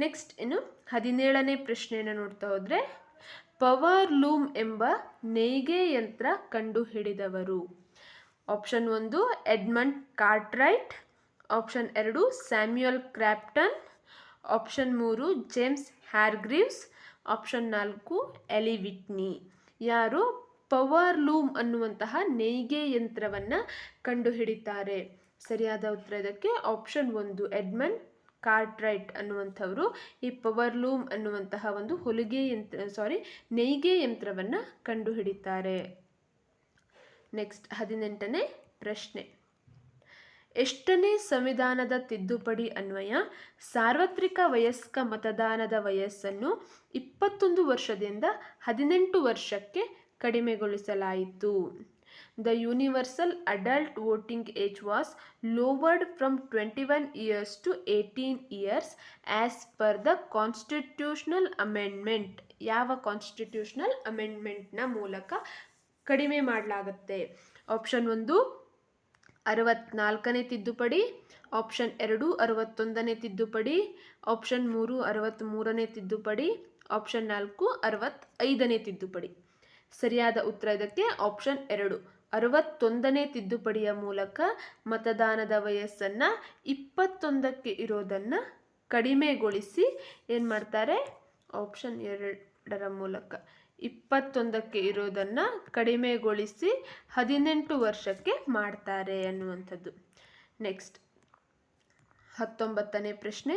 S1: ನೆಕ್ಸ್ಟ್ ಇನ್ನು 17ನೇ ಪ್ರಶ್ನೆಯನ್ನು ನೋಡ್ತಾ ಹೋದರೆ, ಪವರ್ ಲೂಮ್ ಎಂಬ ನೇಯ್ಗೆ ಯಂತ್ರ ಕಂಡುಹಿಡಿದವರು. Option 1 Edmund Cartwright, option 2 Samuel Crompton, option 3 James Hargreaves, option 4 Eli Whitney. ಯಾರು ಪವರ್ ಲೂಮ್ ಅನ್ನುವಂತಹ ನೇಯ್ಗೆ ಯಂತ್ರವನ್ನು ಕಂಡುಹಿಡಿತಾರೆ? ಸರಿಯಾದ ಉತ್ತರ ಇದಕ್ಕೆ ಆಪ್ಷನ್ 1 ಎಡ್ಮಂಡ್ ಕಾರ್ಟ್ರೈಟ್ ಅನ್ನುವಂಥವರು ಈ ಪವರ್ ಲೂಮ್ ಅನ್ನುವಂತಹ ಒಂದು ನೇಯ್ಗೆ ಯಂತ್ರವನ್ನು ಕಂಡುಹಿಡಿತಾರೆ. ನೆಕ್ಸ್ಟ್ 18ನೇ ಪ್ರಶ್ನೆ. ಎಷ್ಟನೇ ಸಂವಿಧಾನದ ತಿದ್ದುಪಡಿ ಅನ್ವಯ ಸಾರ್ವತ್ರಿಕ ವಯಸ್ಕ ಮತದಾನದ ವಯಸ್ಸನ್ನು 21 ವರ್ಷದಿಂದ 18 ವರ್ಷಕ್ಕೆ ಕಡಿಮೆಗೊಳಿಸಲಾಯಿತು? The universal adult voting age was lowered from 21 years to 18 years as per the constitutional amendment. ಯಾವ ಕಾನ್ಸ್ಟಿಟ್ಯೂಷನಲ್ ಅಮೆಂಡ್ಮೆಂಟ್ನ ಮೂಲಕ ಕಡಿಮೆ ಮಾಡಲಾಗುತ್ತೆ? ಆಪ್ಷನ್ 1 64ನೇ ತಿದ್ದುಪಡಿ, ಆಪ್ಷನ್ 2 61ನೇ ತಿದ್ದುಪಡಿ, ಆಪ್ಷನ್ 3 63ನೇ ತಿದ್ದುಪಡಿ, ಆಪ್ಷನ್ 4 65ನೇ ತಿದ್ದುಪಡಿ. ಸರಿಯಾದ ಉತ್ತರ ಇದಕ್ಕೆ ಆಪ್ಷನ್ 2 61ನೇ ತಿದ್ದುಪಡಿಯ ಮೂಲಕ ಮತದಾನದ ವಯಸ್ಸನ್ನು 21ಕ್ಕೆ ಇರೋದನ್ನು ಕಡಿಮೆಗೊಳಿಸಿ ಏನು ಮಾಡ್ತಾರೆ? ಆಪ್ಷನ್ 2ರ ಮೂಲಕ 21ಕ್ಕೆ ಇರೋದನ್ನು ಕಡಿಮೆಗೊಳಿಸಿ 18 ವರ್ಷಕ್ಕೆ ಮಾಡ್ತಾರೆ ಅನ್ನುವಂಥದ್ದು. ನೆಕ್ಸ್ಟ್ 19ನೇ ಪ್ರಶ್ನೆ.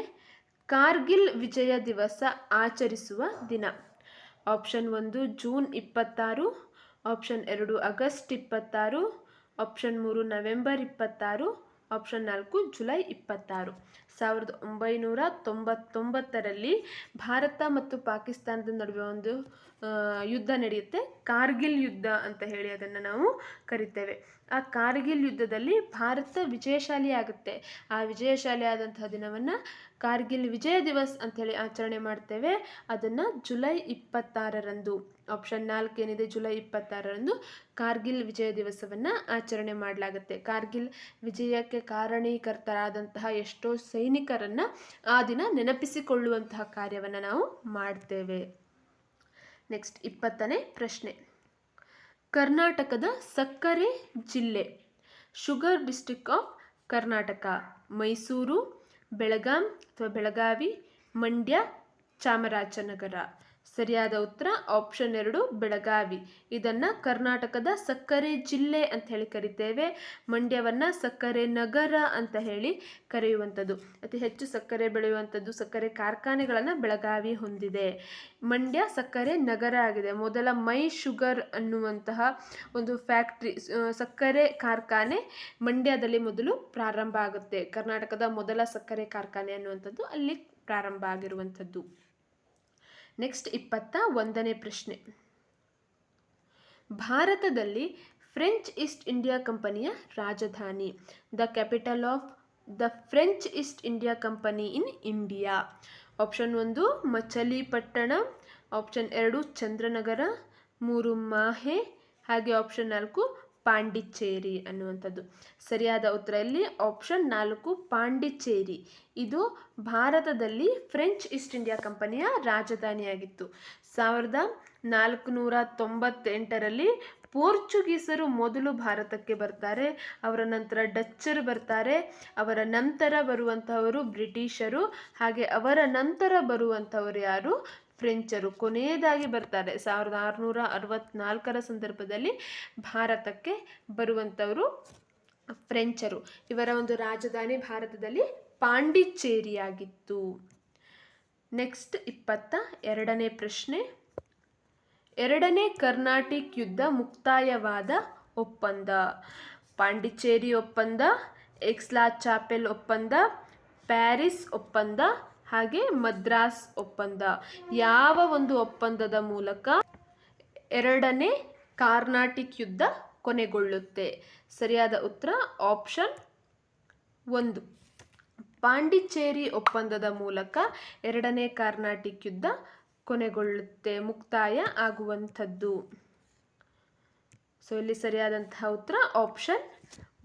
S1: ಕಾರ್ಗಿಲ್ ವಿಜಯ ದಿವಸ ಆಚರಿಸುವ ದಿನ. Option 1 June 26, option 2 August 26, option 3 November 26, option 4 July 26. 1999ರಲ್ಲಿ ಭಾರತ ಮತ್ತು ಪಾಕಿಸ್ತಾನದ ನಡುವೆ ಒಂದು ಯುದ್ಧ ನಡೆಯುತ್ತೆ. ಕಾರ್ಗಿಲ್ ಯುದ್ಧ ಅಂತ ಹೇಳಿ ಅದನ್ನು ನಾವು ಕರಿತೇವೆ. ಆ ಕಾರ್ಗಿಲ್ ಯುದ್ಧದಲ್ಲಿ ಭಾರತ ವಿಜಯಶಾಲಿ ಆಗುತ್ತೆ. ಆ ವಿಜಯಶಾಲಿ ಆದಂತಹ ದಿನವನ್ನು ಕಾರ್ಗಿಲ್ ವಿಜಯ ದಿವಸ್ ಅಂಥೇಳಿ ಆಚರಣೆ ಮಾಡ್ತೇವೆ. ಅದನ್ನು ಜುಲೈ 26ರಂದು, ಆಪ್ಷನ್ 4 ಏನಿದೆ ಜುಲೈ 26ರಂದು ಕಾರ್ಗಿಲ್ ವಿಜಯ ದಿವಸವನ್ನು ಆಚರಣೆ ಮಾಡಲಾಗುತ್ತೆ. ಕಾರ್ಗಿಲ್ ವಿಜಯಕ್ಕೆ ಕಾರಣೀಕರ್ತರಾದಂತಹ ಎಷ್ಟೋ ಸೈನಿಕರನ್ನು ಆ ದಿನ ನೆನಪಿಸಿಕೊಳ್ಳುವಂತಹ ಕಾರ್ಯವನ್ನು ನಾವು ಮಾಡ್ತೇವೆ. ನೆಕ್ಸ್ಟ್ 20ನೇ ಪ್ರಶ್ನೆ. ಕರ್ನಾಟಕದ ಸಕ್ಕರೆ ಜಿಲ್ಲೆ. Sugar district of Karnataka. Mysuru, Belgaum ಅಥವಾ ಬೆಳಗಾವಿ, ಮಂಡ್ಯ, ಚಾಮರಾಜನಗರ. ಸರಿಯಾದ ಉತ್ತರ ಆಪ್ಷನ್ 2 ಬೆಳಗಾವಿ. ಇದನ್ನು ಕರ್ನಾಟಕದ ಸಕ್ಕರೆ ಜಿಲ್ಲೆ ಅಂತ ಹೇಳಿ ಕರಿತೇವೆ. ಮಂಡ್ಯವನ್ನು ಸಕ್ಕರೆ ನಗರ ಅಂತ ಹೇಳಿ ಕರೆಯುವಂಥದ್ದು. ಅತಿ ಹೆಚ್ಚು ಸಕ್ಕರೆ ಬೆಳೆಯುವಂಥದ್ದು, ಸಕ್ಕರೆ ಕಾರ್ಖಾನೆಗಳನ್ನು ಬೆಳಗಾವಿ ಹೊಂದಿದೆ. ಮಂಡ್ಯ ಸಕ್ಕರೆ ನಗರ ಆಗಿದೆ. ಮೊದಲ ಮೈ ಶುಗರ್ ಅನ್ನುವಂತಹ ಒಂದು ಫ್ಯಾಕ್ಟ್ರಿ, ಸಕ್ಕರೆ ಕಾರ್ಖಾನೆ ಮಂಡ್ಯದಲ್ಲಿ ಮೊದಲು ಪ್ರಾರಂಭ ಆಗುತ್ತೆ. ಕರ್ನಾಟಕದ ಮೊದಲ ಸಕ್ಕರೆ ಕಾರ್ಖಾನೆ ಅನ್ನುವಂಥದ್ದು ಅಲ್ಲಿ ಪ್ರಾರಂಭ ಆಗಿರುವಂಥದ್ದು. ನೆಕ್ಸ್ಟ್ 21ನೇ ಪ್ರಶ್ನೆ. ಭಾರತದಲ್ಲಿ ಫ್ರೆಂಚ್ ಈಸ್ಟ್ ಇಂಡಿಯಾ ಕಂಪನಿಯ ರಾಜಧಾನಿ. The capital of the French East India company in India. Option 1 Machilipatnam, option 2 Chandernagore, 3 Mahe, ಹಾಗೆ ಆಪ್ಷನ್ 4 ಪಾಂಡಿಚೇರಿ ಅನ್ನುವಂಥದ್ದು. ಸರಿಯಾದ ಉತ್ತರ ಇಲ್ಲಿ ಆಪ್ಷನ್ 4 ಪಾಂಡಿಚೇರಿ. ಇದು ಭಾರತದಲ್ಲಿ ಫ್ರೆಂಚ್ ಈಸ್ಟ್ ಇಂಡಿಯಾ ಕಂಪನಿಯ ರಾಜಧಾನಿಯಾಗಿತ್ತು. 1498ರಲ್ಲಿ ಪೋರ್ಚುಗೀಸರು ಮೊದಲು ಭಾರತಕ್ಕೆ ಬರ್ತಾರೆ. ಅವರ ನಂತರ ಡಚ್ಚರು ಬರ್ತಾರೆ. ಅವರ ನಂತರ ಬರುವಂತಹವರು ಬ್ರಿಟಿಷರು, ಹಾಗೆ ಅವರ ನಂತರ ಬರುವಂಥವರು ಯಾರು? ಫ್ರೆಂಚರು. ಕೊನೆಯದಾಗಿ ಬರ್ತಾರೆ 1664ರ ಸಂದರ್ಭದಲ್ಲಿ ಭಾರತಕ್ಕೆ ಬರುವಂಥವರು ಫ್ರೆಂಚರು. ಇವರ ಒಂದು ರಾಜಧಾನಿ ಭಾರತದಲ್ಲಿ ಪಾಂಡಿಚೇರಿಯಾಗಿತ್ತು. ನೆಕ್ಸ್ಟ್ 22ನೇ ಪ್ರಶ್ನೆ. ಎರಡನೇ ಕರ್ನಾಟಿಕ್ ಯುದ್ಧ ಮುಕ್ತಾಯವಾದ ಒಪ್ಪಂದ. ಪಾಂಡಿಚೇರಿ ಒಪ್ಪಂದ, ಎಕ್ಸ್ಲಾ ಚಾಪೆಲ್ ಒಪ್ಪಂದ, ಪ್ಯಾರಿಸ್ ಒಪ್ಪಂದ, ಹಾಗೆ ಮದ್ರಾಸ್ ಒಪ್ಪಂದ. ಯಾವ ಒಂದು ಒಪ್ಪಂದದ ಮೂಲಕ ಎರಡನೇ ಕಾರ್ನಾಟಿಕ್ ಯುದ್ಧ ಕೊನೆಗೊಳ್ಳುತ್ತೆ? ಸರಿಯಾದ ಉತ್ತರ ಆಪ್ಷನ್ 1 ಪಾಂಡಿಚೇರಿ ಒಪ್ಪಂದದ ಮೂಲಕ ಎರಡನೇ ಕಾರ್ನಾಟಿಕ್ ಯುದ್ಧ ಕೊನೆಗೊಳ್ಳುತ್ತೆ, ಮುಕ್ತಾಯ ಆಗುವಂಥದ್ದು. ಸೊ ಇಲ್ಲಿ ಸರಿಯಾದಂತಹ ಉತ್ತರ ಆಪ್ಷನ್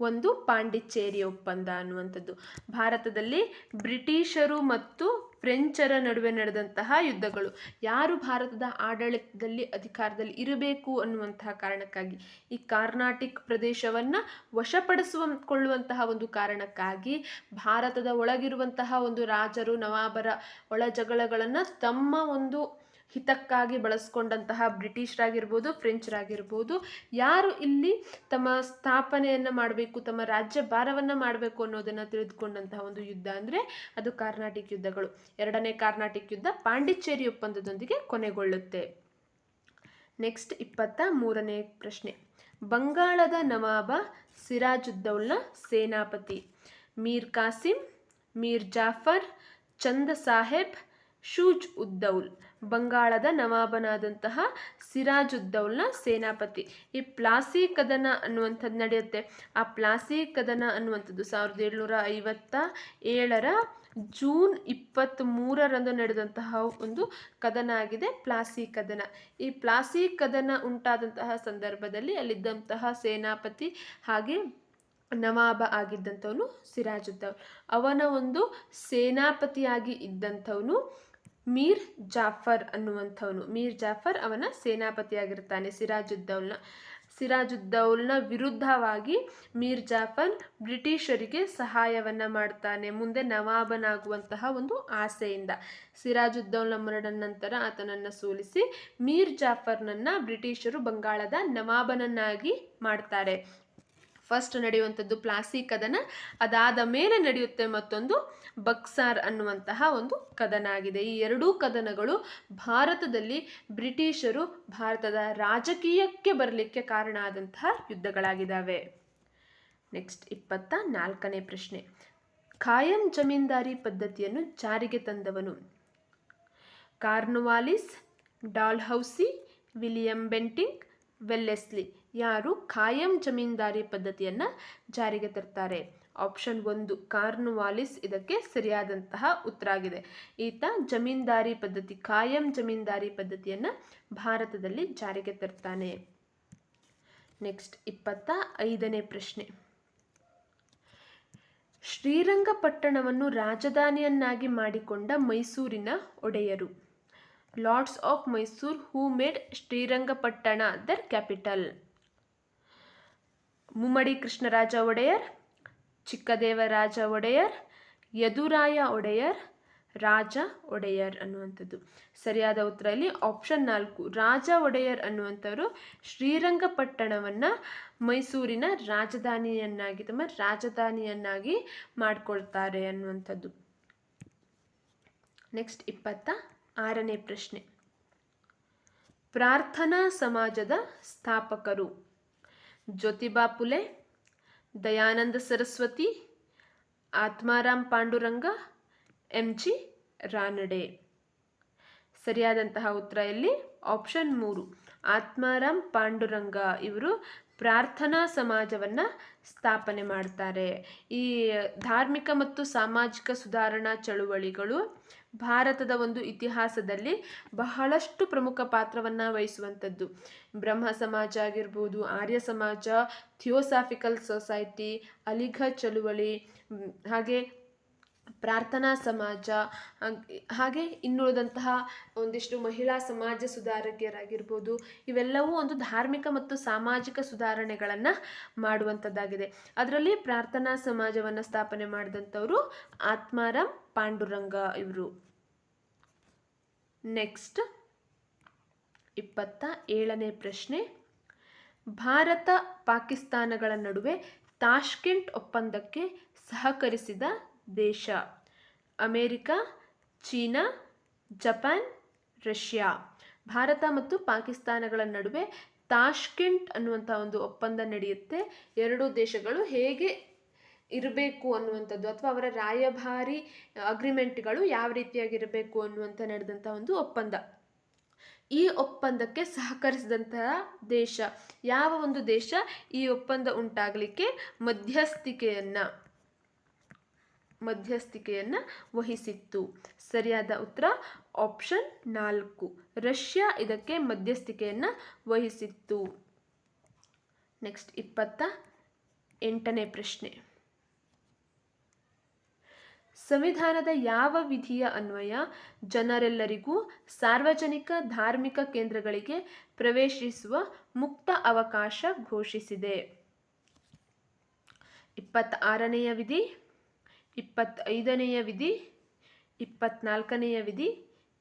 S1: 1 ಪಾಂಡಿಚೇರಿ ಒಪ್ಪಂದ ಅನ್ನುವಂಥದ್ದು. ಭಾರತದಲ್ಲಿ ಬ್ರಿಟಿಷರು ಮತ್ತು ಫ್ರೆಂಚರ ನಡುವೆ ನಡೆದಂತಹ ಯುದ್ಧಗಳು. ಯಾರು ಭಾರತದ ಆಡಳಿತದಲ್ಲಿ ಅಧಿಕಾರದಲ್ಲಿ ಇರಬೇಕು ಅನ್ನುವಂತಹ ಕಾರಣಕ್ಕಾಗಿ, ಈ ಕಾರ್ನಾಟಿಕ್ ಪ್ರದೇಶವನ್ನು ವಶಪಡಿಸಿಕೊಳ್ಳುವಂತಹ ಒಂದು ಕಾರಣಕ್ಕಾಗಿ ಭಾರತದ ಒಳಗಿರುವಂತಹ ಒಂದು ರಾಜರು, ನವಾಬರ ಒಳ ಜಗಳಗಳನ್ನು ತಮ್ಮ ಒಂದು ಹಿತಕ್ಕಾಗಿ ಬಳಸ್ಕೊಂಡಂತಹ ಬ್ರಿಟಿಷರಾಗಿರ್ಬೋದು, ಫ್ರೆಂಚರಾಗಿರ್ಬೋದು, ಯಾರು ಇಲ್ಲಿ ತಮ್ಮ ಸ್ಥಾಪನೆಯನ್ನು ಮಾಡಬೇಕು, ತಮ್ಮ ರಾಜ್ಯ ಭಾರವನ್ನು ಮಾಡಬೇಕು ಅನ್ನೋದನ್ನು ತಿಳಿದುಕೊಂಡಂತಹ ಒಂದು ಯುದ್ಧ ಅಂದರೆ ಅದು ಕಾರ್ನಾಟಿಕ್ ಯುದ್ಧಗಳು. ಎರಡನೇ ಕಾರ್ನಾಟಿಕ್ ಯುದ್ಧ ಪಾಂಡಿಚೇರಿ ಒಪ್ಪಂದದೊಂದಿಗೆ ಕೊನೆಗೊಳ್ಳುತ್ತೆ. ನೆಕ್ಸ್ಟ್ 23ನೇ ಪ್ರಶ್ನೆ. ಬಂಗಾಳದ ನವಾಬ ಸಿರಾಜುದ್ದೌಲ್ನ ಸೇನಾಪತಿ. ಮೀರ್ ಕಾಸಿಂ, ಮೀರ್ ಜಾಫರ್, ಚಂದ ಸಾಹೇಬ್, ಶೂಜ್ ಉದ್ದೌಲ್. ಬಂಗಾಳದ ನವಾಬನಾದಂತಹ ಸಿರಾಜುದ್ದೌಲ್ನ ಸೇನಾಪತಿ. ಈ ಪ್ಲಾಸಿ ಕದನ ಅನ್ನುವಂಥದ್ದು ನಡೆಯುತ್ತೆ. ಆ ಪ್ಲಾಸಿ ಕದನ ಅನ್ನುವಂಥದ್ದು 1757ರ ಜೂನ್ 23ರಂದು ನಡೆದಂತಹ ಒಂದು ಕದನ ಆಗಿದೆ, ಪ್ಲಾಸಿ ಕದನ. ಈ ಪ್ಲಾಸಿ ಕದನ ಉಂಟಾದಂತಹ ಸಂದರ್ಭದಲ್ಲಿ ಅಲ್ಲಿದ್ದಂತಹ ಸೇನಾಪತಿ ಹಾಗೆ ನವಾಬ ಆಗಿದ್ದಂಥವನು ಸಿರಾಜುದ್ದೌಲ್. ಅವನ ಒಂದು ಸೇನಾಪತಿಯಾಗಿ ಇದ್ದಂಥವನು ಮೀರ್ ಜಾಫರ್ ಅನ್ನುವಂಥವನು. ಮೀರ್ ಜಾಫರ್ ಅವನ ಸೇನಾಪತಿಯಾಗಿರ್ತಾನೆ ಸಿರಾಜುದ್ದೌಲ್ನ ವಿರುದ್ಧವಾಗಿ ಮೀರ್ ಜಾಫರ್ ಬ್ರಿಟಿಷರಿಗೆ ಸಹಾಯವನ್ನು ಮಾಡ್ತಾನೆ, ಮುಂದೆ ನವಾಬನಾಗುವಂತಹ ಒಂದು ಆಸೆಯಿಂದ. ಸಿರಾಜುದ್ದೌಲ್ನ ಮರಣದ ನಂತರ ಆತನನ್ನು ಸೋಲಿಸಿ ಮೀರ್ ಜಾಫರ್ನನ್ನು ಬ್ರಿಟಿಷರು ಬಂಗಾಳದ ನವಾಬನನ್ನಾಗಿ ಮಾಡ್ತಾರೆ. ಫಸ್ಟ್ ನಡೆಯುವಂಥದ್ದು ಪ್ಲಾಸಿ ಕದನ, ಅದಾದ ಮೇಲೆ ನಡೆಯುತ್ತೆ ಮತ್ತೊಂದು ಬಕ್ಸಾರ್ ಅನ್ನುವಂತಹ ಒಂದು ಕದನ ಆಗಿದೆ. ಈ ಎರಡೂ ಕದನಗಳು ಭಾರತದಲ್ಲಿ ಬ್ರಿಟಿಷರು ಭಾರತದ ರಾಜಕೀಯಕ್ಕೆ ಬರಲಿಕ್ಕೆ ಕಾರಣ ಆದಂತಹ ಯುದ್ಧಗಳಾಗಿದ್ದಾವೆ. ನೆಕ್ಸ್ಟ್ 24ನೇ ಪ್ರಶ್ನೆ. ಖಾಯಂ ಜಮೀನ್ದಾರಿ ಪದ್ಧತಿಯನ್ನು ಜಾರಿಗೆ ತಂದವನು. Cornwallis, Dalhousie, William Bentinck, Wellesley. ಯಾರು ಖಾಯಂ ಜಮೀನ್ದಾರಿ ಪದ್ಧತಿಯನ್ನು ಜಾರಿಗೆ ತರ್ತಾರೆ? ಆಪ್ಷನ್ 1 ಕಾರ್ನ್ವಾಲಿಸ್ ಇದಕ್ಕೆ ಸರಿಯಾದಂತಹ ಉತ್ತರ ಆಗಿದೆ. ಈತ ಜಮೀನ್ದಾರಿ ಪದ್ಧತಿ, ಖಾಯಂ ಜಮೀನ್ದಾರಿ ಪದ್ಧತಿಯನ್ನು ಭಾರತದಲ್ಲಿ ಜಾರಿಗೆ ತರ್ತಾನೆ. ನೆಕ್ಸ್ಟ್ 25ನೇ ಪ್ರಶ್ನೆ. ಶ್ರೀರಂಗಪಟ್ಟಣವನ್ನು ರಾಜಧಾನಿಯನ್ನಾಗಿ ಮಾಡಿಕೊಂಡ ಮೈಸೂರಿನ ಒಡೆಯರು. Lords of Mysore who made Srirangapatna their capital. Mummadi Krishnaraja Wodeyar, Chikkadevaraja Wodeyar, Yaduraya Wodeyar, Raja Wodeyar ಅನ್ನುವಂಥದ್ದು. ಸರಿಯಾದ ಉತ್ತರ ಇಲ್ಲಿ ಆಪ್ಷನ್ 4, ರಾಜ ಒಡೆಯರ್ ಅನ್ನುವಂಥವರು ಶ್ರೀರಂಗಪಟ್ಟಣವನ್ನು ಮೈಸೂರಿನ ರಾಜಧಾನಿಯನ್ನಾಗಿ ಮಾಡಿಕೊಳ್ತಾರೆ ಅನ್ನುವಂಥದ್ದು. ನೆಕ್ಸ್ಟ್ 26ನೇ ಪ್ರಶ್ನೆ. ಪ್ರಾರ್ಥನಾ ಸಮಾಜದ ಸ್ಥಾಪಕರು ಜ್ಯೋತಿಬಾ ಫುಲೆ, ದಯಾನಂದ ಸರಸ್ವತಿ, ಆತ್ಮಾರಾಮ್ ಪಾಂಡುರಂಗ, ಎಂ.ಜಿ. ರಾನಡೆ. ಸರಿಯಾದಂತಹ ಉತ್ತರ ಇಲ್ಲಿ ಆಪ್ಷನ್ 3, ಆತ್ಮಾರಾಮ್ ಪಾಂಡುರಂಗ ಇವರು ಪ್ರಾರ್ಥನಾ ಸಮಾಜವನ್ನು ಸ್ಥಾಪನೆ ಮಾಡ್ತಾರೆ. ಈ ಧಾರ್ಮಿಕ ಮತ್ತು ಸಾಮಾಜಿಕ ಸುಧಾರಣಾ ಚಳುವಳಿಗಳು ಭಾರತದ ಒಂದು ಇತಿಹಾಸದಲ್ಲಿ ಬಹಳಷ್ಟು ಪ್ರಮುಖ ಪಾತ್ರವನ್ನು ವಹಿಸುವಂಥದ್ದು. ಬ್ರಹ್ಮ ಸಮಾಜ ಆಗಿರ್ಬೋದು, ಆರ್ಯ ಸಮಾಜ, ಥಿಯೋಸಾಫಿಕಲ್ ಸೊಸೈಟಿ, ಅಲಿಘರ್ ಚಳುವಳಿ, ಹಾಗೆ ಪ್ರಾರ್ಥನಾ ಸಮಾಜ, ಹಾಗೆ ಇನ್ನುಳಿದಂತಹ ಒಂದಿಷ್ಟು ಮಹಿಳಾ ಸಮಾಜ ಸುಧಾರಕಿಯರಾಗಿರ್ಬೋದು, ಇವೆಲ್ಲವೂ ಒಂದು ಧಾರ್ಮಿಕ ಮತ್ತು ಸಾಮಾಜಿಕ ಸುಧಾರಣೆಗಳನ್ನು ಮಾಡುವಂಥದ್ದಾಗಿದೆ. ಅದರಲ್ಲಿ ಪ್ರಾರ್ಥನಾ ಸಮಾಜವನ್ನು ಸ್ಥಾಪನೆ ಮಾಡಿದಂಥವರು ಆತ್ಮಾರಾಮ್ ಪಾಂಡುರಂಗ ಇವರು. ನೆಕ್ಸ್ಟ್ 27ನೇ ಪ್ರಶ್ನೆ. ಭಾರತ ಪಾಕಿಸ್ತಾನಗಳ ನಡುವೆ ತಾಷ್ಕೆಂಟ್ ಒಪ್ಪಂದಕ್ಕೆ ಸಹಕರಿಸಿದ ದೇಶ America, China, Japan, Russia. Bharat ಮತ್ತು ಪಾಕಿಸ್ತಾನಗಳ ನಡುವೆ ತಾಷ್ಕೆಂಟ್ ಅನ್ನುವಂಥ ಒಂದು ಒಪ್ಪಂದ ನಡೆಯುತ್ತೆ. ಎರಡೂ ದೇಶಗಳು ಹೇಗೆ ಇರಬೇಕು ಅನ್ನುವಂಥದ್ದು ಅಥವಾ ಅವರ ರಾಯಭಾರಿ ಅಗ್ರಿಮೆಂಟ್ಗಳು ಯಾವ ರೀತಿಯಾಗಿರಬೇಕು ಅನ್ನುವಂಥ ನಡೆದಂಥ ಒಂದು ಒಪ್ಪಂದ. ಈ ಒಪ್ಪಂದಕ್ಕೆ ಸಹಕರಿಸಿದಂತಹ ದೇಶ ಯಾವ ಒಂದು ದೇಶ ಈ ಒಪ್ಪಂದ ಉಂಟಾಗಲಿಕ್ಕೆ ಮಧ್ಯಸ್ಥಿಕೆಯನ್ನು ವಹಿಸಿತ್ತು? ಸರಿಯಾದ ಉತ್ತರ ಆಪ್ಷನ್ 4, ರಷ್ಯಾ ಇದಕ್ಕೆ ಮಧ್ಯಸ್ಥಿಕೆಯನ್ನು ವಹಿಸಿತ್ತು. ನೆಕ್ಸ್ಟ್ 28ನೇ ಪ್ರಶ್ನೆ. ಸಂವಿಧಾನದ ಯಾವ ವಿಧಿಯ ಅನ್ವಯ ಜನರೆಲ್ಲರಿಗೂ ಸಾರ್ವಜನಿಕ ಧಾರ್ಮಿಕ ಕೇಂದ್ರಗಳಿಗೆ ಪ್ರವೇಶಿಸುವ ಮುಕ್ತ ಅವಕಾಶ ಘೋಷಿಸಿದೆ? 26ನೆಯ ವಿಧಿ, 25ನೆಯ ವಿಧಿ, 24ನೆಯ ವಿಧಿ,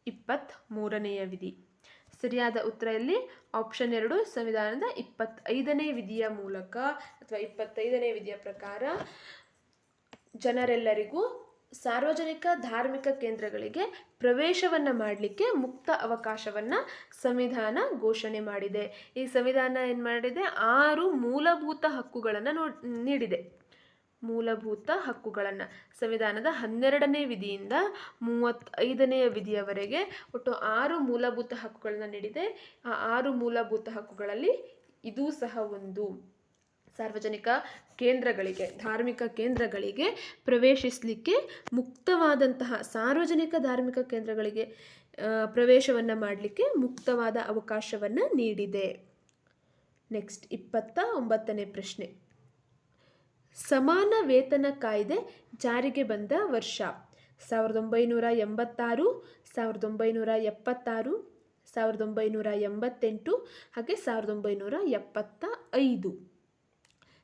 S1: 23ನೆಯ ವಿಧಿ. ಸರಿಯಾದ ಉತ್ತರ ಇಲ್ಲಿ ಆಪ್ಷನ್ 2, ಸಂವಿಧಾನದ 25ನೇ ವಿಧಿಯ ಮೂಲಕ ಅಥವಾ 25ನೇ ವಿಧಿಯ ಪ್ರಕಾರ ಜನರೆಲ್ಲರಿಗೂ ಸಾರ್ವಜನಿಕ ಧಾರ್ಮಿಕ ಕೇಂದ್ರಗಳಿಗೆ ಪ್ರವೇಶವನ್ನು ಮಾಡಲಿಕ್ಕೆ ಮುಕ್ತ ಅವಕಾಶವನ್ನು ಸಂವಿಧಾನ ಘೋಷಣೆ ಮಾಡಿದೆ. ಈ ಸಂವಿಧಾನ ಏನು ಮಾಡಿದೆ? 6 ಮೂಲಭೂತ ಹಕ್ಕುಗಳನ್ನು ನೀಡಿದೆ. ಮೂಲಭೂತ ಹಕ್ಕುಗಳನ್ನು ಸಂವಿಧಾನದ 12ನೇ ವಿಧಿಯಿಂದ 35ನೇ ವಿಧಿಯವರೆಗೆ ಒಟ್ಟು 6 ಮೂಲಭೂತ ಹಕ್ಕುಗಳನ್ನು ನೀಡಿದೆ. ಆ 6 ಮೂಲಭೂತ ಹಕ್ಕುಗಳಲ್ಲಿ ಇದೂ ಸಹ ಒಂದು. ಸಾರ್ವಜನಿಕ ಕೇಂದ್ರಗಳಿಗೆ, ಧಾರ್ಮಿಕ ಕೇಂದ್ರಗಳಿಗೆ ಪ್ರವೇಶಿಸಲಿಕ್ಕೆ ಮುಕ್ತವಾದಂತಹ ಸಾರ್ವಜನಿಕ ಧಾರ್ಮಿಕ ಕೇಂದ್ರಗಳಿಗೆ ಪ್ರವೇಶವನ್ನು ಮಾಡಲಿಕ್ಕೆ ಮುಕ್ತವಾದ ಅವಕಾಶವನ್ನು ನೀಡಿದೆ. ನೆಕ್ಸ್ಟ್ 29ನೇ ಪ್ರಶ್ನೆ. ಸಮಾನ ವೇತನ ಕಾಯ್ದೆ ಜಾರಿಗೆ ಬಂದ ವರ್ಷ 1986, 1976, 1988 ಹಾಗೆ 1975.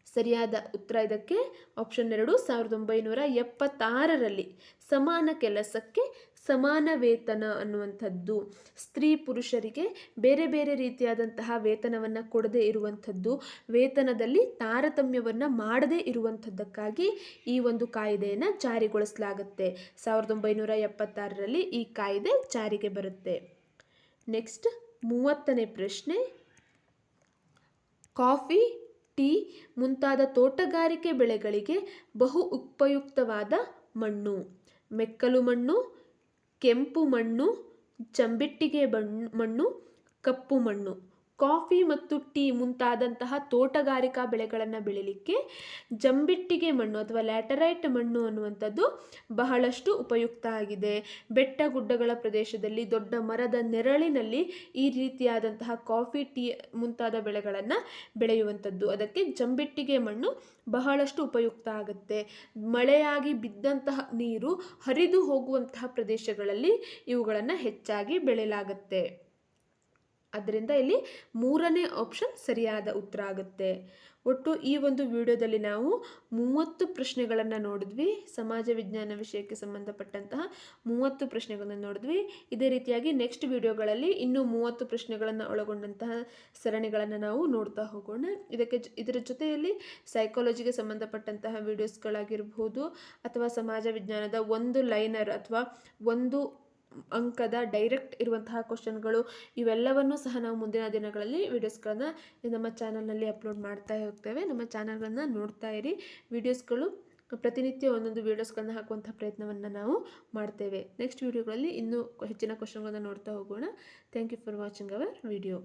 S1: ಸರಿಯಾದ ಉತ್ತರ ಇದಕ್ಕೆ ಆಪ್ಷನ್ 2, 1976ರಲ್ಲಿ ಸಮಾನ ಕೆಲಸಕ್ಕೆ ಸಮಾನ ವೇತನ ಅನ್ನುವಂಥದ್ದು. ಸ್ತ್ರೀ ಪುರುಷರಿಗೆ ಬೇರೆ ಬೇರೆ ರೀತಿಯಾದಂತಹ ವೇತನವನ್ನು ಕೊಡದೇ ಇರುವಂಥದ್ದು, ವೇತನದಲ್ಲಿ ತಾರತಮ್ಯವನ್ನು ಮಾಡದೇ ಇರುವಂಥದ್ದಕ್ಕಾಗಿ ಈ ಒಂದು ಕಾಯ್ದೆಯನ್ನು ಜಾರಿಗೊಳಿಸಲಾಗುತ್ತೆ. 1976ರಲ್ಲಿ ಈ ಕಾಯ್ದೆ ಜಾರಿಗೆ ಬರುತ್ತೆ. ನೆಕ್ಸ್ಟ್ 30ನೇ ಪ್ರಶ್ನೆ. ಕಾಫಿ, ಟೀ ಮುಂತಾದ ತೋಟಗಾರಿಕೆ ಬೆಳೆಗಳಿಗೆ ಬಹು ಉಪಯುಕ್ತವಾದ ಮಣ್ಣು ಮೆಕ್ಕಲು ಮಣ್ಣು, ಕೆಂಪು ಮಣ್ಣು, ಜಂಬಿಟ್ಟಿಗೆ ಮಣ್ಣು, ಕಪ್ಪು ಮಣ್ಣು. ಕಾಫಿ ಮತ್ತು ಟೀ ಮುಂತಾದಂತಹ ತೋಟಗಾರಿಕಾ ಬೆಳೆಗಳನ್ನು ಬೆಳೀಲಿಕ್ಕೆ ಜಂಬಿಟ್ಟಿಗೆ ಮಣ್ಣು ಅಥವಾ ಲ್ಯಾಟರೈಟ್ ಮಣ್ಣು ಅನ್ನುವಂಥದ್ದು ಬಹಳಷ್ಟು ಉಪಯುಕ್ತ ಆಗಿದೆ. ಬೆಟ್ಟ ಗುಡ್ಡಗಳ ಪ್ರದೇಶದಲ್ಲಿ ದೊಡ್ಡ ಮರದ ನೆರಳಿನಲ್ಲಿ ಈ ರೀತಿಯಾದಂತಹ ಕಾಫಿ, ಟೀ ಮುಂತಾದ ಬೆಳೆಗಳನ್ನು ಬೆಳೆಯುವಂಥದ್ದು. ಅದಕ್ಕೆ ಜಂಬಿಟ್ಟಿಗೆ ಮಣ್ಣು ಬಹಳಷ್ಟು ಉಪಯುಕ್ತ ಆಗುತ್ತೆ. ಮಳೆಯಾಗಿ ಬಿದ್ದಂತಹ ನೀರು ಹರಿದು ಹೋಗುವಂತಹ ಪ್ರದೇಶಗಳಲ್ಲಿ ಇವುಗಳನ್ನು ಹೆಚ್ಚಾಗಿ ಬೆಳೆಯಲಾಗುತ್ತೆ. ಆದ್ದರಿಂದ ಇಲ್ಲಿ ಮೂರನೇ ಆಪ್ಷನ್ ಸರಿಯಾದ ಉತ್ತರ ಆಗುತ್ತೆ. ಒಟ್ಟು ಈ ಒಂದು ವಿಡಿಯೋದಲ್ಲಿ ನಾವು 30 ಪ್ರಶ್ನೆಗಳನ್ನು ನೋಡಿದ್ವಿ. ಸಮಾಜ ವಿಜ್ಞಾನ ವಿಷಯಕ್ಕೆ ಸಂಬಂಧಪಟ್ಟಂತಹ 30 ಪ್ರಶ್ನೆಗಳನ್ನು ನೋಡಿದ್ವಿ. ಇದೇ ರೀತಿಯಾಗಿ ನೆಕ್ಸ್ಟ್ ವಿಡಿಯೋಗಳಲ್ಲಿ ಇನ್ನೂ 30 ಪ್ರಶ್ನೆಗಳನ್ನು ಒಳಗೊಂಡಂತಹ ಸರಣಿಗಳನ್ನು ನಾವು ನೋಡ್ತಾ ಹೋಗೋಣ. ಇದರ ಜೊತೆಯಲ್ಲಿ ಸೈಕಾಲಜಿಗೆ ಸಂಬಂಧಪಟ್ಟಂತಹ ವಿಡಿಯೋಸ್ಗಳಾಗಿರ್ಬೋದು, ಅಥವಾ ಸಮಾಜ ವಿಜ್ಞಾನದ ಒಂದು ಲೈನರ್ ಅಥವಾ ಒಂದು ಅಂಕದ ಡೈರೆಕ್ಟ್ ಇರುವಂತಹ ಕ್ವಶನ್ಗಳು, ಇವೆಲ್ಲವನ್ನೂ ಸಹ ನಾವು ಮುಂದಿನ ದಿನಗಳಲ್ಲಿ ವಿಡಿಯೋಸ್ಗಳನ್ನು ನಮ್ಮ ಚಾನಲ್ನಲ್ಲಿ ಅಪ್ಲೋಡ್ ಮಾಡ್ತಾ ಹೋಗ್ತೇವೆ. ನಮ್ಮ ಚಾನಲ್ಗಳನ್ನು ನೋಡ್ತಾ ಇರಿ. ವಿಡಿಯೋಸ್ಗಳು ಪ್ರತಿನಿತ್ಯ ಒಂದೊಂದು ವಿಡಿಯೋಸ್ಗಳನ್ನ ಹಾಕುವಂಥ ಪ್ರಯತ್ನವನ್ನು ನಾವು ಮಾಡ್ತೇವೆ. ನೆಕ್ಸ್ಟ್ ವಿಡಿಯೋಗಳಲ್ಲಿ ಇನ್ನೂ ಹೆಚ್ಚಿನ ಕ್ವಶನ್ಗಳನ್ನು ನೋಡ್ತಾ ಹೋಗೋಣ. Thank you for watching our video.